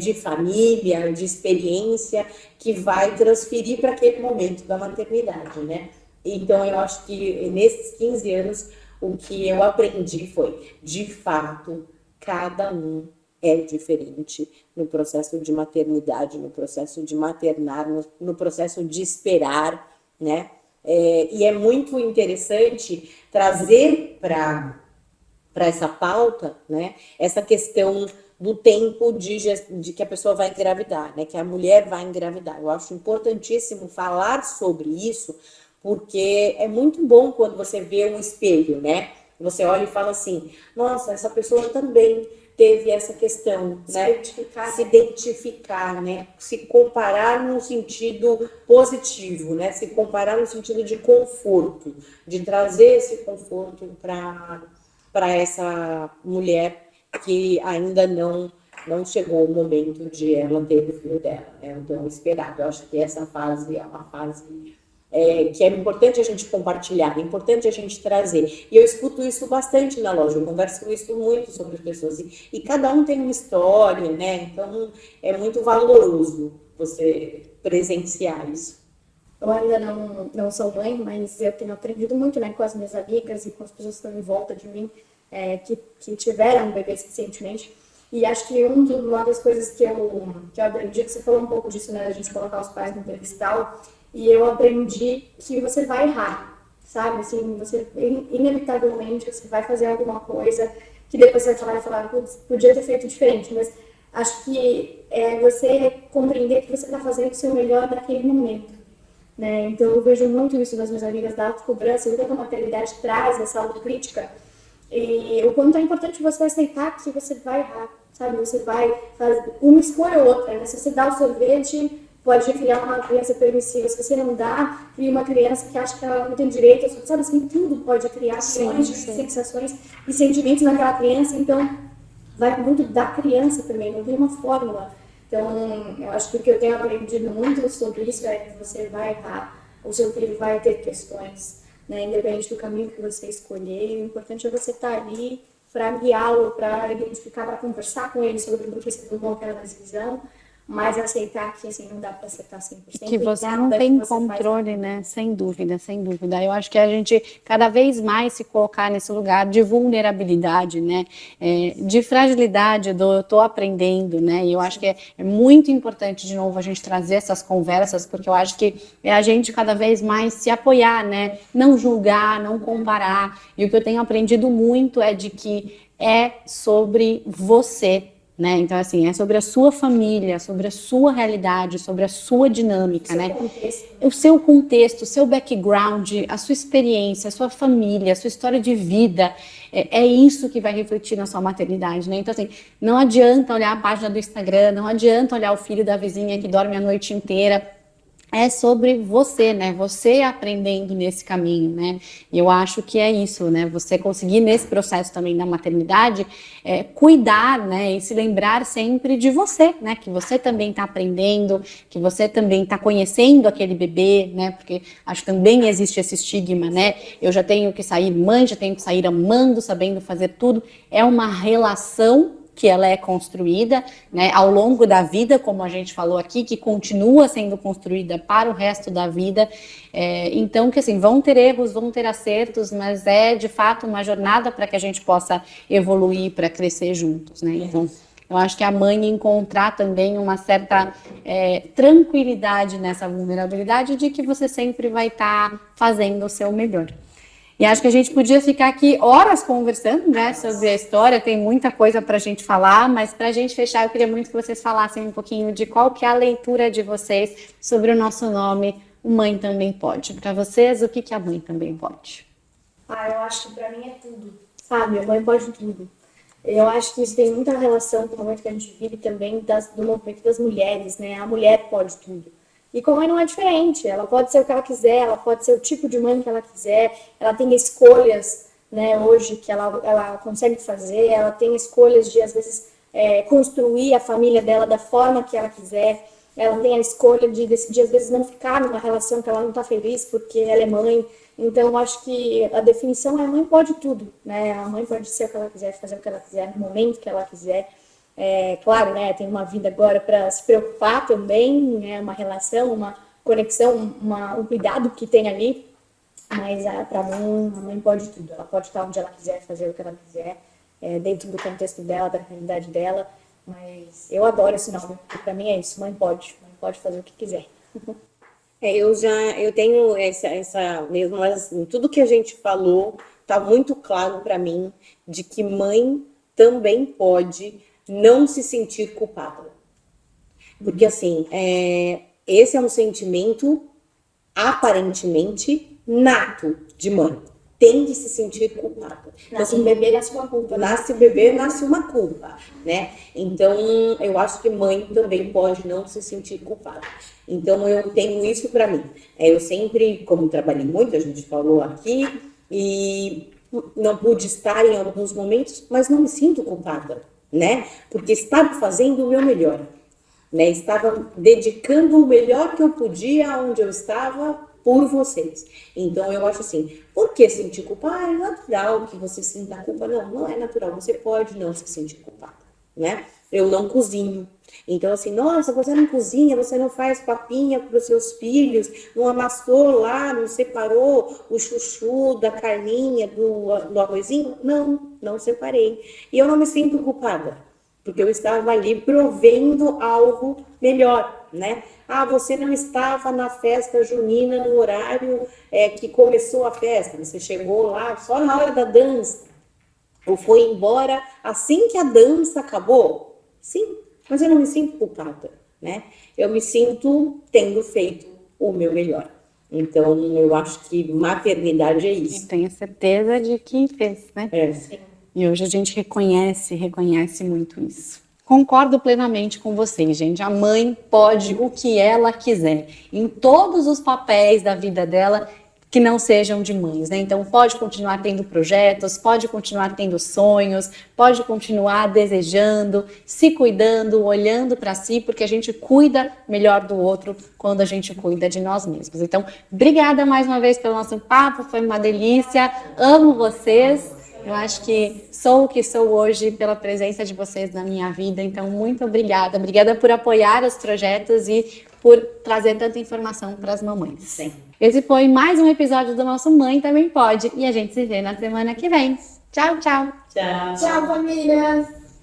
de família, de experiência, que vai transferir para aquele momento da maternidade, né? Então, eu acho que nesses 15 anos, o que eu aprendi foi, de fato, cada um é diferente no processo de maternidade, no processo de maternar, no processo de esperar, né? E é muito interessante trazer para essa pauta, né, essa questão do tempo de que a pessoa vai engravidar, né, que a mulher vai engravidar. Eu acho importantíssimo falar sobre isso, porque é muito bom quando você vê um espelho, né? Você olha e fala assim, nossa, essa pessoa também teve essa questão, né? Se identificar, né? Se comparar no sentido positivo, né? Se comparar no sentido de conforto, de trazer esse conforto para essa mulher que ainda não chegou o momento de ela ter o filho dela, né? Então, esperado. Eu acho que essa fase é uma fase que é importante a gente compartilhar, é importante a gente trazer. E eu escuto isso bastante na loja, eu converso isso muito sobre as pessoas. E cada um tem uma história, né? Então, é muito valoroso você presenciar isso. Eu ainda não sou mãe, mas eu tenho aprendido muito, né, com as minhas amigas e com as pessoas que estão em volta de mim, que tiveram bebês recentemente. E acho que uma das coisas que eu aprendi, que você falou um pouco disso, né, a gente colocar os pais no pedestal, e eu aprendi que você vai errar, sabe? Assim, você, inevitavelmente, você vai fazer alguma coisa que depois você vai falar, putz, podia ter feito diferente, mas acho que é você compreender que você está fazendo o seu melhor naquele momento, né? Então, eu vejo muito isso nas minhas amigas da autocobrança, o quanto a maternidade traz essa autocrítica e o quanto é importante você aceitar que você vai errar, sabe? Você vai fazer uma escolha ou outra, né? Se você dá o sorvete, pode criar uma criança permissiva. Se você não dá, cria uma criança que acha que ela não tem direito, sabe? Assim, tudo pode criar milhões de sensações e sentimentos naquela criança. Então, vai muito da criança também, não tem uma fórmula. Então, eu acho que o que eu tenho aprendido muito sobre isso é que você vai errar, o seu filho vai ter questões, né? Independente do caminho que você escolher, o importante é você estar ali para guiá-lo, para identificar, para conversar com ele sobre o que você tomou aquela decisão, mas aceitar que assim, não dá para acertar 100%. Que você não tem controle, né? Sem dúvida, sem dúvida. Eu acho que a gente cada vez mais se colocar nesse lugar de vulnerabilidade, né? De fragilidade, eu tô aprendendo, né? E eu acho que é muito importante, de novo, a gente trazer essas conversas, porque eu acho que é a gente cada vez mais se apoiar, né? Não julgar, não comparar. E o que eu tenho aprendido muito é de que é sobre você, né? Então, assim, é sobre a sua família, sobre a sua realidade, sobre a sua dinâmica, né? O seu contexto, o seu background, a sua experiência, a sua família, a sua história de vida, é isso que vai refletir na sua maternidade, né? Então, assim, não adianta olhar a página do Instagram, não adianta olhar o filho da vizinha que dorme a noite inteira. É sobre você, né? Você aprendendo nesse caminho, né? E eu acho que é isso, né? Você conseguir nesse processo também da maternidade cuidar, né? E se lembrar sempre de você, né? Que você também está aprendendo, que você também está conhecendo aquele bebê, né? Porque acho que também existe esse estigma, né? Eu já tenho que sair mãe, já tenho que sair amando, sabendo fazer tudo. É uma relação que ela é construída, né, ao longo da vida, como a gente falou aqui, que continua sendo construída para o resto da vida. Então, que assim, vão ter erros, vão ter acertos, mas é de fato uma jornada para que a gente possa evoluir, para crescer juntos, né? Então, eu acho que a mãe encontrar também uma certa tranquilidade nessa vulnerabilidade de que você sempre vai estar fazendo o seu melhor. E acho que a gente podia ficar aqui horas conversando, né, sobre a história, tem muita coisa para a gente falar, mas para a gente fechar, eu queria muito que vocês falassem um pouquinho de qual que é a leitura de vocês sobre o nosso nome, o Mãe Também Pode. Para vocês, o que a Mãe Também Pode? Eu acho que para mim é tudo, sabe? A mãe pode tudo. Eu acho que isso tem muita relação com o momento que a gente vive também do movimento das mulheres, né? A mulher pode tudo. E com a mãe não é diferente, ela pode ser o que ela quiser, ela pode ser o tipo de mãe que ela quiser, ela tem escolhas, né, hoje que ela consegue fazer, ela tem escolhas de, às vezes, construir a família dela da forma que ela quiser, ela tem a escolha de decidir, às vezes, não ficar numa relação que ela não está feliz porque ela é mãe. Então, eu acho que a definição é a mãe pode tudo, né? A mãe pode ser o que ela quiser, fazer o que ela quiser, no momento que ela quiser. Claro, né, tem uma vida agora para se preocupar também, né, uma relação, uma conexão, um cuidado que tem ali, mas para mim a mãe pode tudo, ela pode estar onde ela quiser, fazer o que ela quiser, dentro do contexto dela, da realidade dela, mas eu adoro esse nome, porque para mim é isso, mãe pode fazer o que quiser. Eu tenho essa mesmo, assim, tudo que a gente falou tá muito claro para mim de que mãe também pode não se sentir culpada. Porque, assim, esse é um sentimento aparentemente nato de mãe. tem de se sentir culpada. Nasce um bebê, nasce uma culpa. Né? Nasce o bebê, nasce uma culpa, né? Então, eu acho que mãe também pode não se sentir culpada. Então, eu tenho isso para mim. Eu sempre, como trabalhei muito, a gente falou aqui, e não pude estar em alguns momentos, mas não me sinto culpada, né? Porque estava fazendo o meu melhor, né? Estava dedicando o melhor que eu podia onde eu estava por vocês. Então, eu acho assim, por que sentir culpa? É natural que você sinta culpa. Não, não é natural. Você pode não se sentir culpada, né? Eu não cozinho. Então, assim, nossa, você não cozinha, você não faz papinha para os seus filhos, não amassou lá, não separou o chuchu da carninha, do arrozinho? Não, não separei. E eu não me sinto culpada, porque eu estava ali provendo algo melhor, né? Ah, você não estava na festa junina no horário que começou a festa, você chegou lá só na hora da dança, ou foi embora assim que a dança acabou? Sim, mas eu não me sinto culpada, né? Eu me sinto tendo feito o meu melhor. Então, eu acho que maternidade é isso. Eu tenho certeza de que fez, né? Sim. E hoje a gente reconhece muito isso. Concordo plenamente com vocês, gente. A mãe pode o que ela quiser, em todos os papéis da vida dela que não sejam de mães, né? Então pode continuar tendo projetos, pode continuar tendo sonhos, pode continuar desejando, se cuidando, olhando para si, porque a gente cuida melhor do outro quando a gente cuida de nós mesmos. Então, obrigada mais uma vez pelo nosso papo, foi uma delícia. Amo vocês. Eu acho que sou o que sou hoje pela presença de vocês na minha vida, então muito obrigada. Obrigada por apoiar os projetos e por trazer tanta informação para as mamães. Sim. Esse foi mais um episódio do nosso Mãe Também Pode e a gente se vê na semana que vem. Tchau, tchau! Tchau. Tchau, famílias!